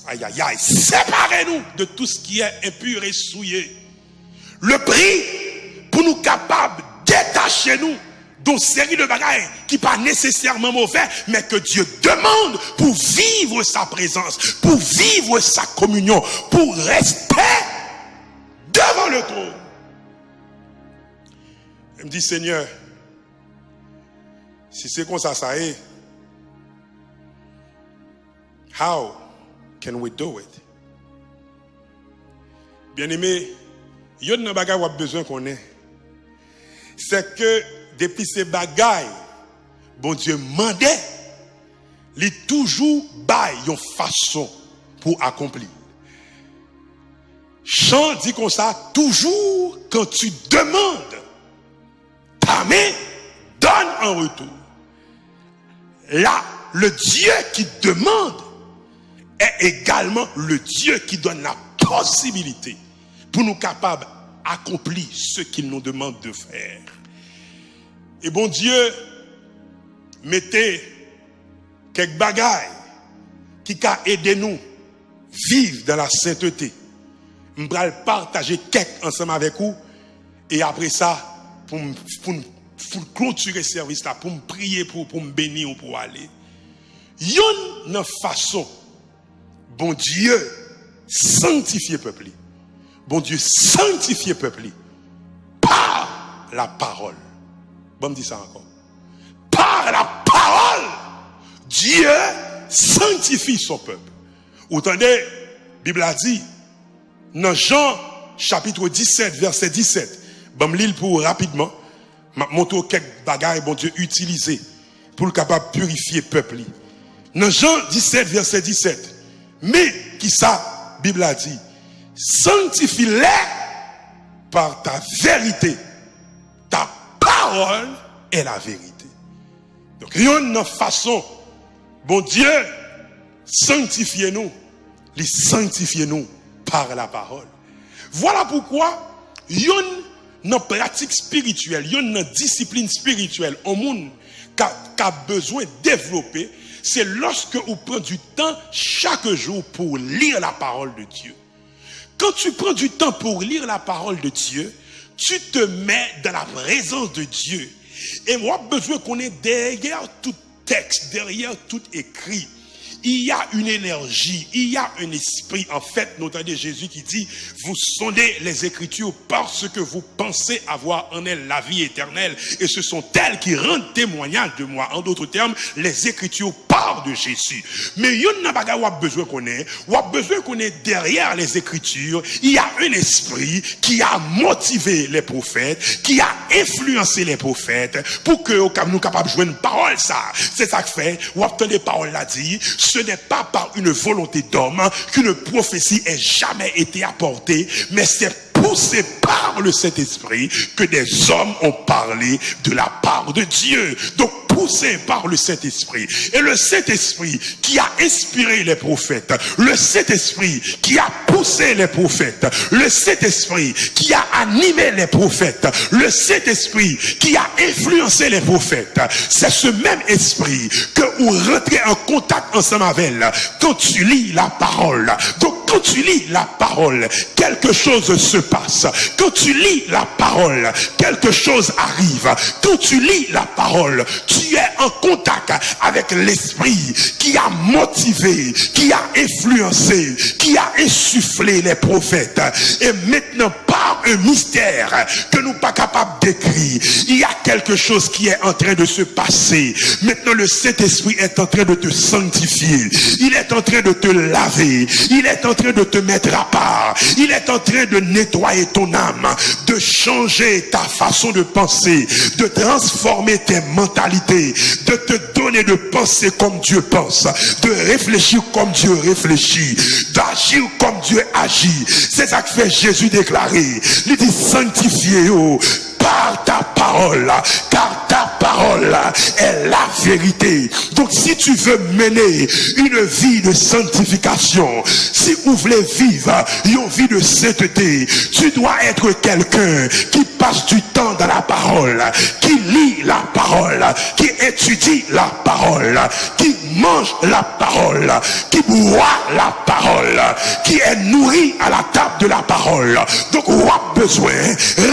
aïe aïe aïe, séparez-nous de tout ce qui est impur et souillé. Le prix pour nous capables, détachez-nous d'une série de bagailles qui pas nécessairement mauvais, mais que Dieu demande pour vivre sa présence, pour vivre sa communion, pour rester devant le trône. Il me dit, Seigneur, si c'est comme ça, ça est, how can we do it? Bien-aimé, il y a une bagaille qu'on a besoin qu'on ait. C'est que depuis ces bagailles, bon Dieu mandait, il toujours bail une façon pour accomplir. Chant dit comme ça, toujours quand tu demandes, ta main donne en retour. Là, le Dieu qui demande est également le Dieu qui donne la possibilité pour nous capables d'accomplir ce qu'il nous demande de faire. Et bon Dieu, mettez quelques bagailles qui a aidé nous vivre dans la sainteté. Je vais partager quelques ensemble avec vous. Et après ça, pour clôturer le service là, pour me prier, pour me bénir ou pour aller. Il y a une façon, bon Dieu, sanctifier le peuple. bon Dieu sanctifie le peuple par la parole. Bon, me dit ça encore. Par la parole, Dieu sanctifie son peuple. Vous entendez, la Bible a dit, dans Jean chapitre 17, verset 17, bon, me lis pour rapidement, m'a montré quelques bagages, bon Dieu, utilisés pour le capable de purifier le peuple. Dans Jean 17, verset 17, mais qui ça, Bible a dit, sanctifie-les par ta vérité. Ta parole est la vérité. Donc, il y a une façon, bon Dieu, sanctifiez-nous. Les sanctifiez-nous par la parole. Voilà pourquoi, il y a une pratique spirituelle, il y a une discipline spirituelle au monde qui a besoin de développer. C'est lorsque vous prenez du temps chaque jour pour lire la parole de Dieu. Quand tu prends du temps pour lire la parole de Dieu, tu te mets dans la présence de Dieu. Et moi, besoin qu'on ait derrière tout texte, derrière tout écrit, il y a une énergie, il y a un esprit. En fait, nous entendons Jésus qui dit, vous sondez les Écritures parce que vous pensez avoir en elles la vie éternelle. Et ce sont elles qui rendent témoignage de moi. En d'autres termes, les Écritures parlent de Jésus. Mais il y a besoin qu'on ait derrière les Écritures, il y a un esprit qui a motivé les prophètes, qui a influencé les prophètes pour que nous soyons capables de jouer une parole. Ça, c'est ça que fait. Vous entendez les paroles là dit. Ce n'est pas par une volonté d'homme qu'une prophétie ait jamais été apportée, mais c'est poussé par le Saint-Esprit que des hommes ont parlé de la part de Dieu. Donc poussé par le Saint-Esprit. Et le Saint-Esprit qui a inspiré les prophètes, le Saint-Esprit qui a poussé les prophètes, le Saint-Esprit qui a animé les prophètes, le Saint-Esprit qui a influencé les prophètes, c'est ce même esprit que vous rentrez en contact ensemble avec quand tu lis la parole. Donc quand tu lis la parole, quelque chose se passe. Quand tu lis la parole, quelque chose arrive. Quand tu lis la parole, tu es en contact avec l'esprit qui a motivé, qui a influencé, qui a insufflé les prophètes. Et maintenant, par un mystère que nous ne sommes pas capables d'écrire, il y a quelque chose qui est en train de se passer. Maintenant, le Saint-Esprit est en train de te sanctifier. Il est en train de te laver. Il est en train de te mettre à part. Il est en train de nettoyer ton âme, de changer ta façon de penser, de transformer tes mentalités, de te donner de penser comme Dieu pense, de réfléchir comme Dieu réfléchit, d'agir comme Dieu agit. C'est ça que fait Jésus déclarer. Il dit sanctifiez-vous par ta parole, car ta parole est la vérité. Donc si tu veux mener une vie de sanctification, si vous voulez vivre une vie de sainteté, tu dois être quelqu'un qui passe du temps dans la parole, qui lit la parole, qui étudie la parole, qui mange la parole, qui boit la parole, qui est nourri à la table de la parole. Donc on a besoin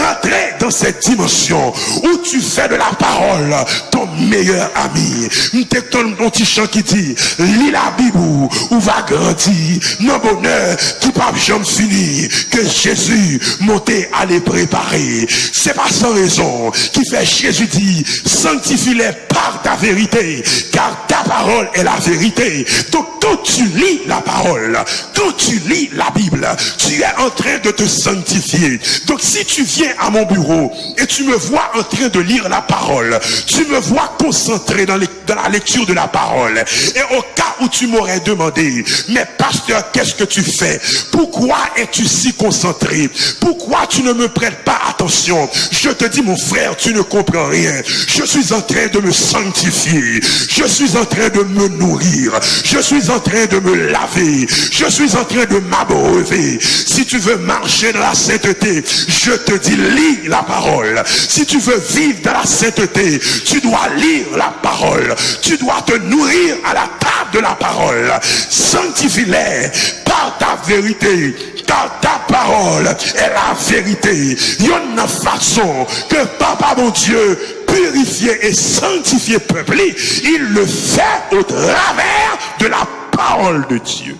rentrer dans cette dimension où tu fais de la parole ton meilleur ami. T'es ton petit chant qui dit lis la Bible ou va grandir non bonheur qui pas jamais fini que Jésus montait à les préparer. C'est pas sans raison qui fait Jésus dit sanctifie-les par ta vérité car ta parole est la vérité. Donc quand tu lis la parole, quand tu lis la Bible, tu es en train de te sanctifier. Donc si tu viens à mon bureau et tu me vois en train de lire la parole, tu me vois concentré dans la lecture de la parole, et au cas où tu m'aurais demandé mais pasteur qu'est-ce que tu fais, pourquoi es-tu si concentré, pourquoi tu ne me prêtes pas attention, je te dis mon frère tu ne comprends rien. Je suis en train de me sanctifier, je suis en train de me nourrir, je suis en train de me laver, je suis en train de m'abreuver. Si tu veux marcher dans la sainteté, je te dis lis la parole. Si tu veux vivre dans la sainteté, tu dois lire la parole, tu dois te nourrir à la table de la parole. Sanctifie-les par ta vérité, car ta parole est la vérité. Il y a une façon que Papa mon Dieu purifier et sanctifier peuple, il le fait au travers de la parole de Dieu.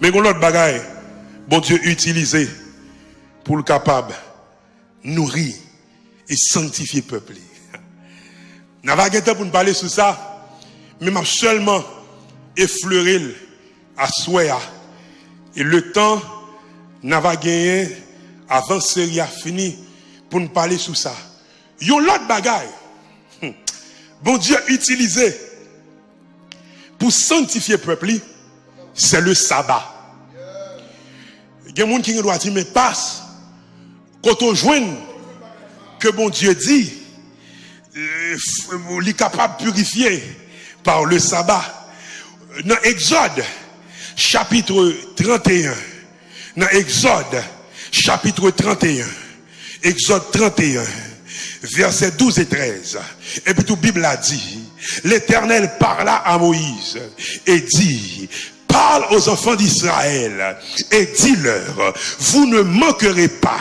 Mais l'autre bagaille, bon Dieu utilisé pour le capable nourrir et sanctifier le peuple. Je n'ai pas de temps pour nous parler sur ça, mais je seulement effleuré à souhait. Et le temps n'a pas gagné avant que série a fini pour nous parler sur ça. Il y a l'autre bagaille. Bon Dieu utilisé pour sanctifier le peuple, c'est le sabbat. Il y a des gens qui doivent dire, mais passe, quand on joue que bon Dieu dit, il est capable de purifier par le sabbat. Dans Exode, chapitre 31. Dans Exode, chapitre 31. Exode 31, versets 12 et 13. Et puis tout la Bible a dit, l'Éternel parla à Moïse et dit, parle aux enfants d'Israël et dis-leur, vous ne manquerez pas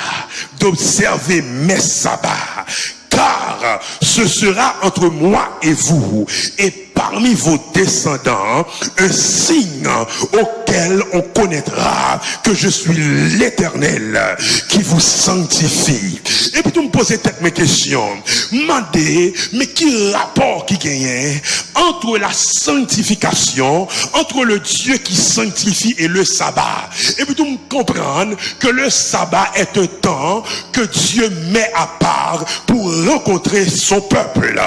d'observer mes sabbats, car ce sera entre moi et vous et parmi vos descendants un signe auquel on connaîtra que je suis l'Éternel qui vous sanctifie. Et puis tu me posais peut-être mes questions. Mandez, mais quel rapport qui gagne entre la sanctification, entre le Dieu qui sanctifie et le sabbat? Et puis tu me comprends que le sabbat est un temps que Dieu met à part pour rencontrer son peuple.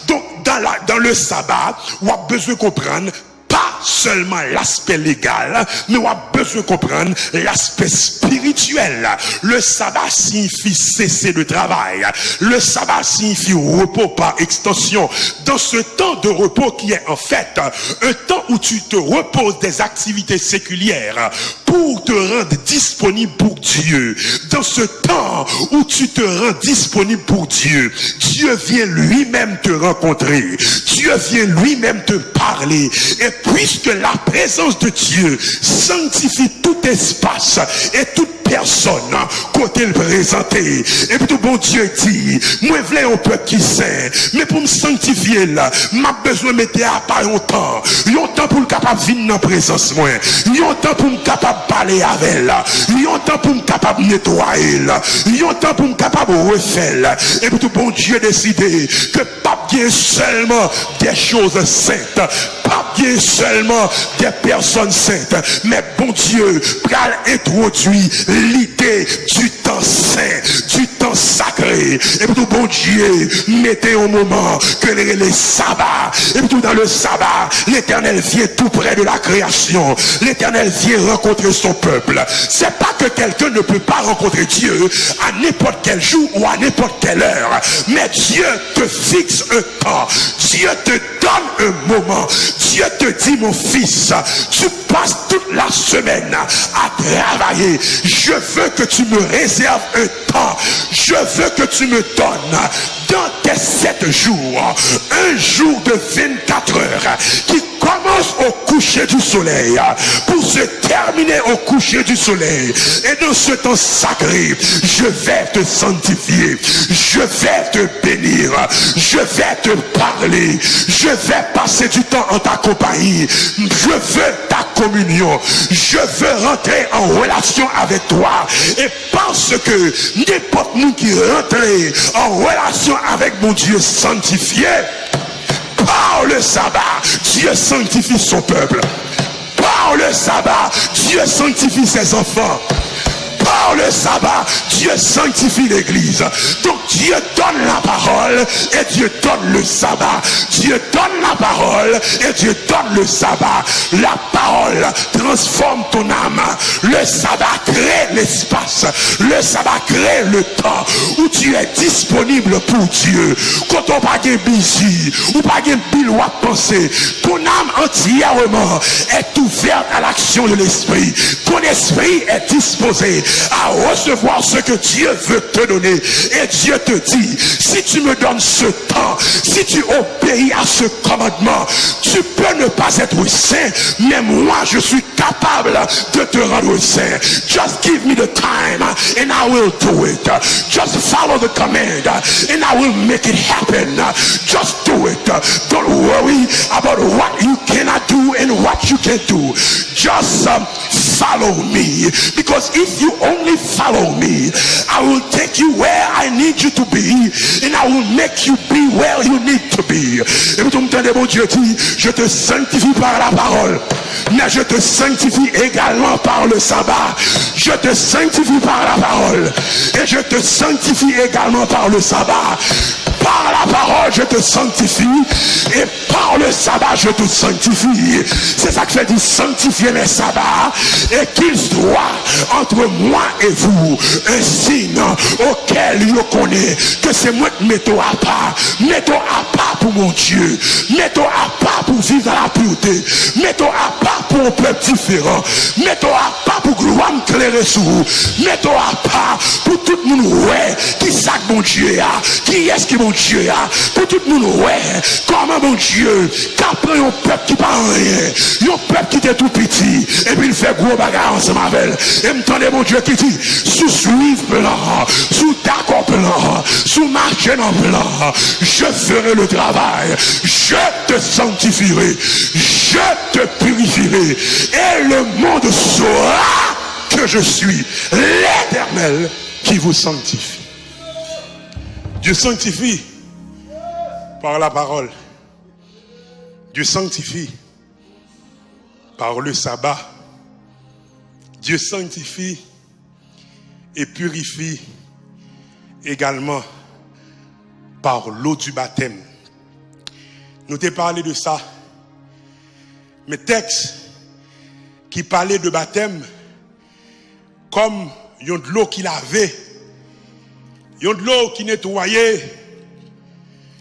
Donc dans le sabbat, on a besoin de comprendre pas seulement l'aspect légal, mais on a besoin de comprendre l'aspect spirituel. Le sabbat signifie cesser le travail. Le sabbat signifie repos par extension. Dans ce temps de repos qui est en fait un temps où tu te reposes des activités séculières pour te rendre disponible pour Dieu. Dans ce temps où tu te rends disponible pour Dieu, Dieu vient lui-même te rencontrer. Dieu vient lui-même te parler. Et puisque la présence de Dieu sanctifie tout espace et toute personne côté le présenter, et puis tout bon Dieu dit, moi je veux un peuple qui sait, mais pour me sanctifier là, m'a besoin de mettre à part un temps pour le capable de venir dans la présence moi, un temps pour me capable de parler avec elle, un temps pour me capable de nettoyer là, un temps pour me capable de refaire, et puis tout bon Dieu décidé que pas bien seulement des choses saintes, pas bien seulement des personnes saintes, mais bon Dieu pral introduit l'idée du temps saint, du temps sacré. Et puis tout bon Dieu mettez au moment que les sabbats, et puis tout dans le sabbat, l'Éternel vient tout près de la création. L'Éternel vient rencontrer son peuple. C'est pas que quelqu'un ne peut pas rencontrer Dieu à n'importe quel jour ou à n'importe quelle heure, mais Dieu te fixe un temps. Dieu te donne un moment. Dieu te dit, mon fils, tu passes toute la semaine à travailler. Je veux que tu me réserves un temps. Je veux que tu me donnes dans tes 7 jours, un jour de 24 heures qui commence au coucher du soleil pour se terminer au coucher du soleil. Et dans ce temps sacré, je vais te sanctifier, je vais te bénir, je vais te parler, je vais passer du temps en ta compagnie, je veux ta communion, je veux rentrer en relation avec toi. Et parce que n'importe nous qui rentre en relation avec mon Dieu sanctifié, par le sabbat, Dieu sanctifie son peuple. Par le sabbat, Dieu sanctifie ses enfants. Par le sabbat, Dieu sanctifie l'église. Donc Dieu donne la parole et Dieu donne le sabbat. Dieu donne la parole et Dieu donne le sabbat. La parole transforme ton âme. Le sabbat crée l'espace. Le sabbat crée le temps où tu es disponible pour Dieu. Quand on pas de busy ou pas de pile ou à penser, ton âme entièrement est ouverte à l'action de l'esprit. Ton esprit est disposé à recevoir ce que Dieu veut te donner. Et Dieu te dit, si tu me donnes ce temps, si tu obéis à ce commandement, tu peux ne pas être saint, mais moi je suis capable de te rendre saint. Just give me the time and I will do it. Just follow the command and I will make it happen. Just do it. Don't worry about what you cannot do and what you can do. Just follow me. Because if you only follow me, I will take you where I need you to be, and I will make you be where you need to be. Et vous entendez, mon Dieu dit, je te sanctifie par la parole, mais je te sanctifie également par le sabbat. Je te sanctifie par la parole, et je te sanctifie également par le sabbat. Par la parole, je te sanctifie, et par le sabbat, je te sanctifie. C'est ça que je dis, sanctifier mes sabbats, et qu'il soit entre moi et vous un signe auquel je connais que c'est moi qui mettons à part. Mettons à part pour mon Dieu. Mettons à part pour vivre dans la pureté. Mettons à part pour un peuple différent. Mettons à part pour gloire me clairer sur vous. Mettons à part pour tout le monde, ouais, qui sac mon Dieu a, qui est-ce qui mon Dieu a, pour tout le monde, ouais, comment mon Dieu, qu'après un peuple qui parle rien, un peuple qui était tout petit, et puis il fait gros bagarre ensemble avec. Et me tendez mon Dieu qui dit, sous suivre blanc, sous d'accord blanc, sous marcher en blanc, je ferai le travail, je te sanctifierai, je te purifierai, et le monde saura que je suis l'Éternel qui vous sanctifie. Dieu sanctifie par la parole. Dieu sanctifie par le sabbat. Dieu sanctifie et purifie également par l'eau du baptême. Nous t'ai parlé de ça. Mes textes qui parlaient de baptême comme il y a de l'eau qui lavait, il y a de l'eau qui nettoyait,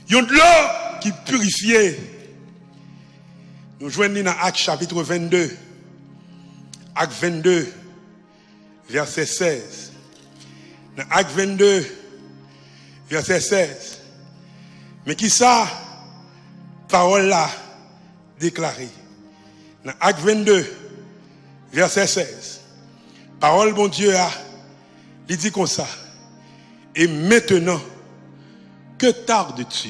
il y a de l'eau qui purifiait. Nous joignons dans Actes chapitre 22. Acte 22, verset 16. Dans Acte 22, verset 16. Mais qui ça, parole là, déclarée. Dans Acte 22, verset 16. Parole, bon Dieu, il dit comme ça. Et maintenant, que tardes-tu?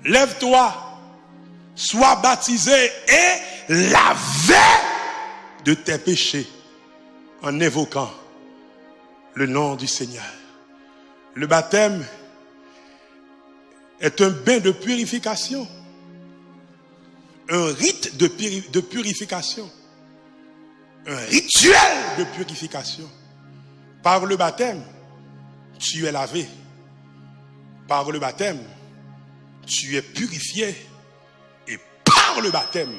Lève-toi, sois baptisé et lavé de tes péchés en évoquant le nom du Seigneur. Le baptême est un bain de purification, un rite de purification, un rituel de purification. Par le baptême, tu es lavé. Par le baptême, tu es purifié. Et par le baptême,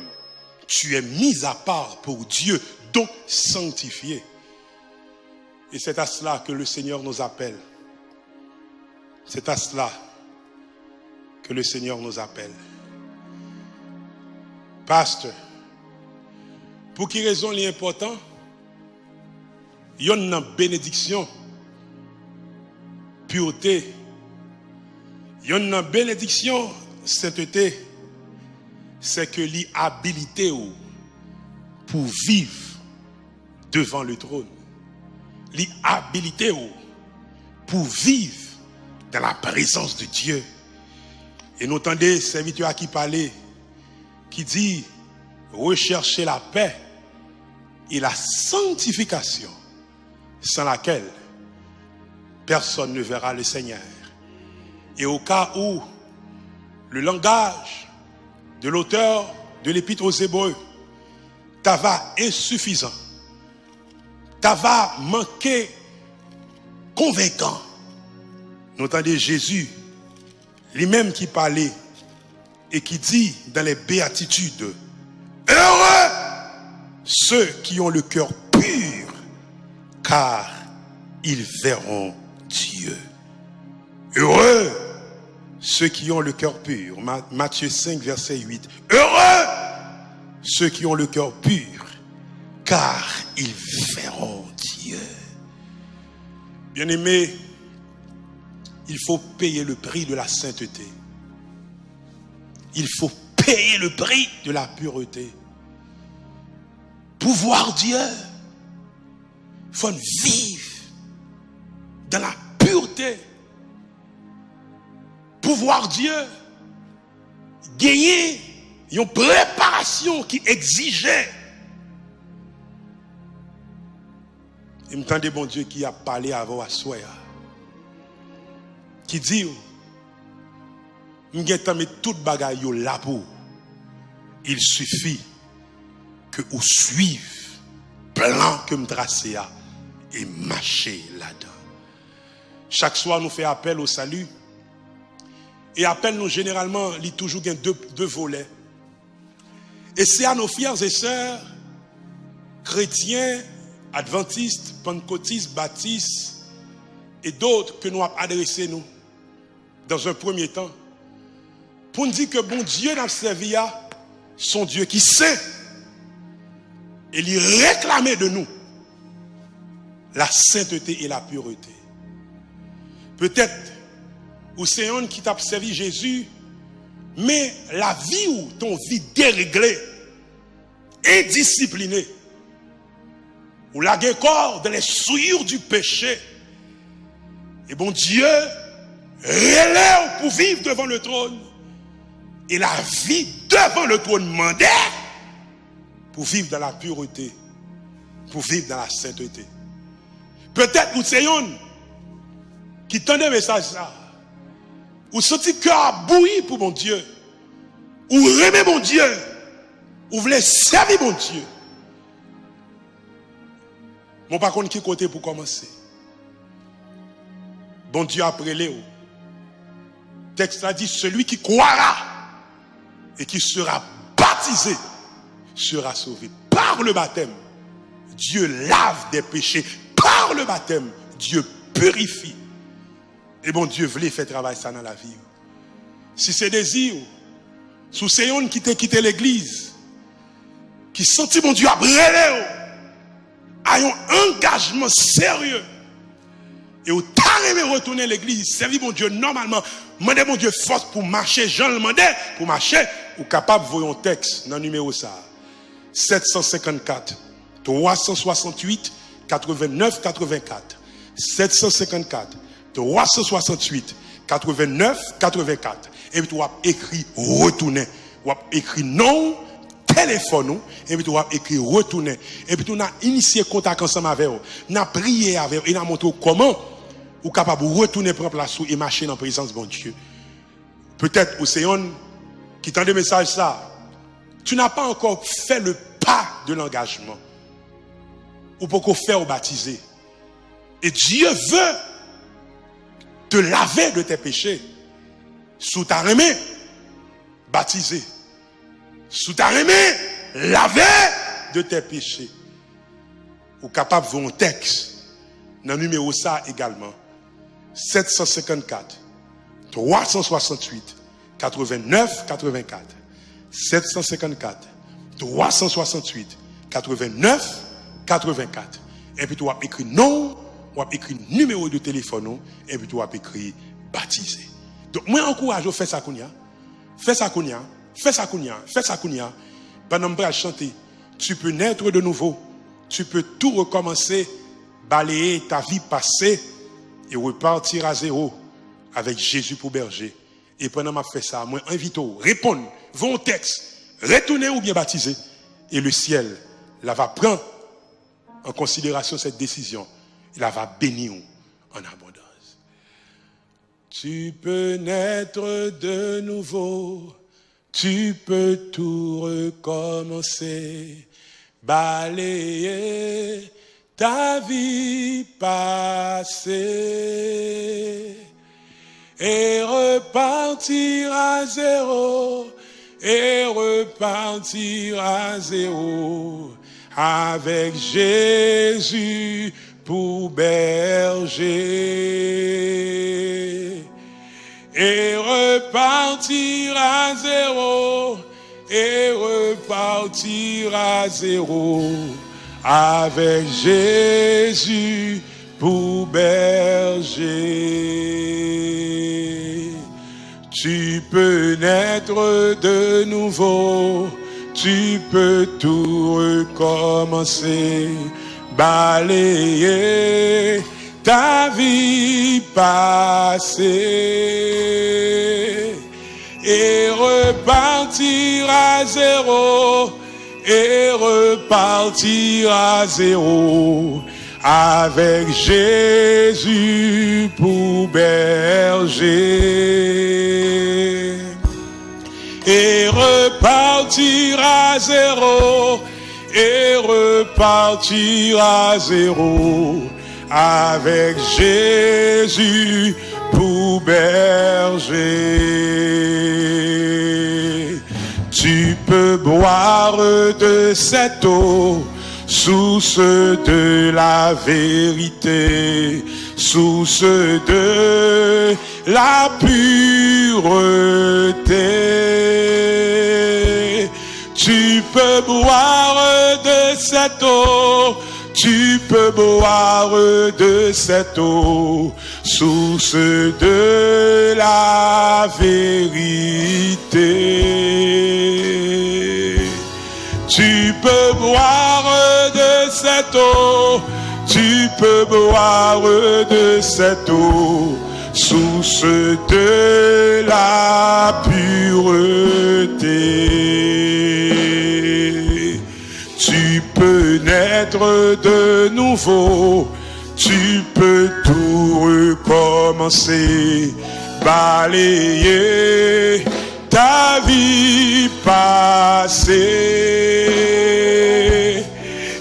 tu es mis à part pour Dieu, donc sanctifié. Et c'est à cela que le Seigneur nous appelle. C'est à cela que le Seigneur nous appelle. Pasteur, pour quelle raison il est important? Il y a une bénédiction, pureté. Il y a une bénédiction, sainteté. C'est que l'habilité pour vivre devant le trône. L'habilité pour vivre dans la présence de Dieu. Et nous entendez serviteur qui parlait, qui dit rechercher la paix et la sanctification sans laquelle personne ne verra le Seigneur. Et au cas où le langage de l'auteur de l'Épître aux Hébreux t'ava insuffisant, t'ava manqué convaincant, nous entendez Jésus lui-même qui parlait et qui dit dans les béatitudes, heureux ceux qui ont le cœur pur, car ils verront Dieu. Heureux ceux qui ont le cœur pur. Matthieu 5, verset 8. Heureux ceux qui ont le cœur pur, car ils verront Dieu. Bien-aimés, il faut payer le prix de la sainteté. Il faut payer le prix de la pureté. Pour voir Dieu, il faut vivre dans la pureté. Pour voir Dieu, gagner une préparation qui exigeait Et m'entendez bon Dieu qui a parlé avant à soi. Qui dit, m'entend met toute bagaille là pour. Il suffit que vous suivez plan que me tracé et marcher là-dedans. Chaque soir nous fait appel au salut. Et appel nous généralement, il y a toujours deux volets. Et c'est à nos frères et sœurs, chrétiens, adventistes, pentecôtistes, baptistes et d'autres que nous avons adressé nous dans un premier temps. Pour nous dire que bon Dieu n'a servi à son Dieu qui sait. Et il réclamait de nous la sainteté et la pureté. Peut-être, ou c'est un qui t'a servi Jésus, mais la vie ou ton vie déréglée, indisciplinée, ou la corps dans les souillures du péché, et bon Dieu relève pour vivre devant le trône, et la vie devant le trône demandait pour vivre dans la pureté, pour vivre dans la sainteté. Peut-être ou c'est un qui tend des messages ça, ou senti cœur bouilli pour mon Dieu, ou aimer mon Dieu, ou voulez servir mon Dieu. Mon par contre qui côté pour commencer. Bon Dieu après Léo. Texte a dit celui qui croira et qui sera baptisé sera sauvé. Par le baptême, Dieu lave des péchés. Par le baptême, Dieu purifie. Et bon Dieu voulait faire travail ça dans la vie. Si c'est désir, sous ces gens qui t'ont quitté l'église, qui sentit mon Dieu après a un engagement sérieux, et au temps retourner à l'église, servir mon Dieu normalement, demander mon Dieu force pour marcher, Jean le demandait pour marcher, ou capable de voir un texte dans le numéro ça. 754 368 89 84 754 368 89 84 et puis tu as écrit retourner, tu as écrit non téléphone et puis tu as écrit retourner et puis tu as initié contact ensemble avec eux, tu as prié avec eux et tu as montré comment ou capable de retourner prendre place et marcher dans la présence de bon Dieu. Peut-être ou c'est un qui t'a des messages ça. Tu n'as pas encore fait le pas de l'engagement. Ou pour qu'on faire au baptisé. Et Dieu veut te laver de tes péchés. Sous ta remée, baptisé. Sous ta remée, laver de tes péchés. Ou capable de voir un texte. Dans le numéro ça également. 754 368 89 84. 754 368 89 84. Et puis tu as écrit non, tu as écrit numéro de téléphone, et puis tu as écrit baptisé. Donc moi encourage, fais ça kounya. Fais ça kounya. Fais ça kounya. Fais ça kounya. Pendant que je chanter, tu peux naître de nouveau. Tu peux tout recommencer, balayer ta vie passée et repartir à zéro avec Jésus pour berger. Et pendant que je fais ça, moi invite-vous, répondre, vos textes, retourner ou bien baptiser. Et le ciel, là va prendre en considération cette décision. Il va bénir en abondance. Tu peux naître de nouveau. Tu peux tout recommencer. Balayer ta vie passée. Et repartir à zéro. Et repartir à zéro. Avec Jésus pour berger. Et repartir à zéro. Et repartir à zéro. Avec Jésus pour berger. Tu peux naître de nouveau. Tu peux tout recommencer, balayer ta vie passée et repartir à zéro, et repartir à zéro avec Jésus pour berger. Et repartir à zéro, et repartir à zéro, avec Jésus pour berger. Tu peux boire de cette eau, source de la vérité, source de la pureté. Tu peux boire de cette eau, tu peux boire de cette eau, source de la vérité. Tu peux boire de cette eau, tu peux boire de cette eau, source de la pureté. Tu peux naître de nouveau, tu peux tout recommencer, balayer ta vie passée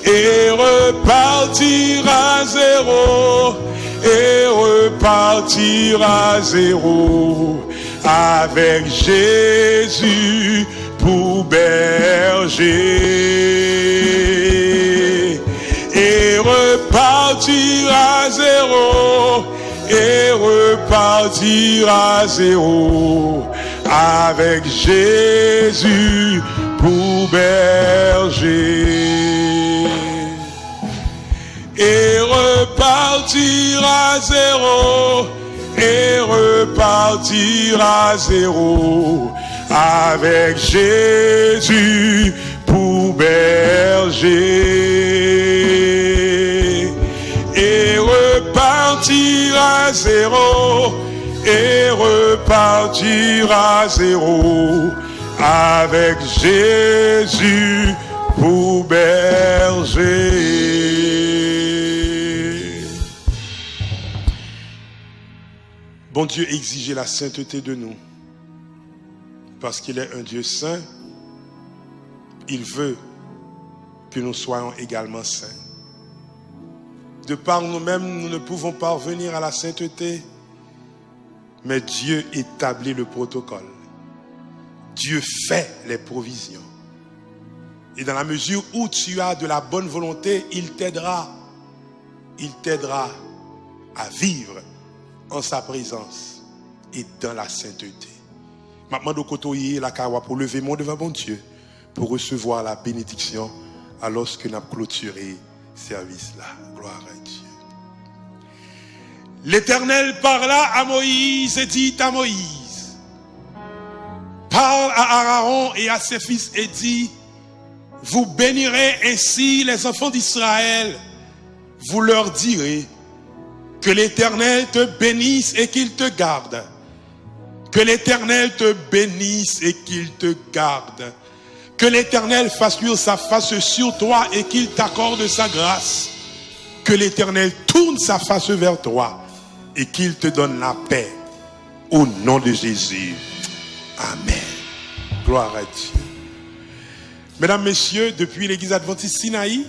et repartir à zéro, et repartir à zéro, avec Jésus pour berger. Et repartir à zéro, et repartir à zéro, avec Jésus pour berger. Et repartir à zéro, et repartir à zéro, avec Jésus pour berger. Et repartir à zéro, et repartir à zéro, avec Jésus pour berger. Bon Dieu exigeait la sainteté de nous. Parce qu'il est un Dieu saint, il veut que nous soyons également saints. De par nous-mêmes, nous ne pouvons parvenir à la sainteté, mais Dieu établit le protocole. Dieu fait les provisions. Et dans la mesure où tu as de la bonne volonté, il t'aidera. Il t'aidera à vivre en sa présence et dans la sainteté. Maintenant, de côté, la kawa pour lever mon devant mon Dieu, pour recevoir la bénédiction alors que nous avons clôturé ce service-là. Gloire à Dieu. L'Éternel parla à Moïse et dit à Moïse: parle à Aaron et à ses fils et dit: vous bénirez ainsi les enfants d'Israël. Vous leur direz que l'Éternel te bénisse et qu'il te garde. Que l'Éternel te bénisse et qu'il te garde. Que l'Éternel fasse luire sa face sur toi et qu'il t'accorde sa grâce. Que l'Éternel tourne sa face vers toi et qu'il te donne la paix. Au nom de Jésus. Amen. Gloire à Dieu. Mesdames, Messieurs, depuis l'église adventiste Sinaï,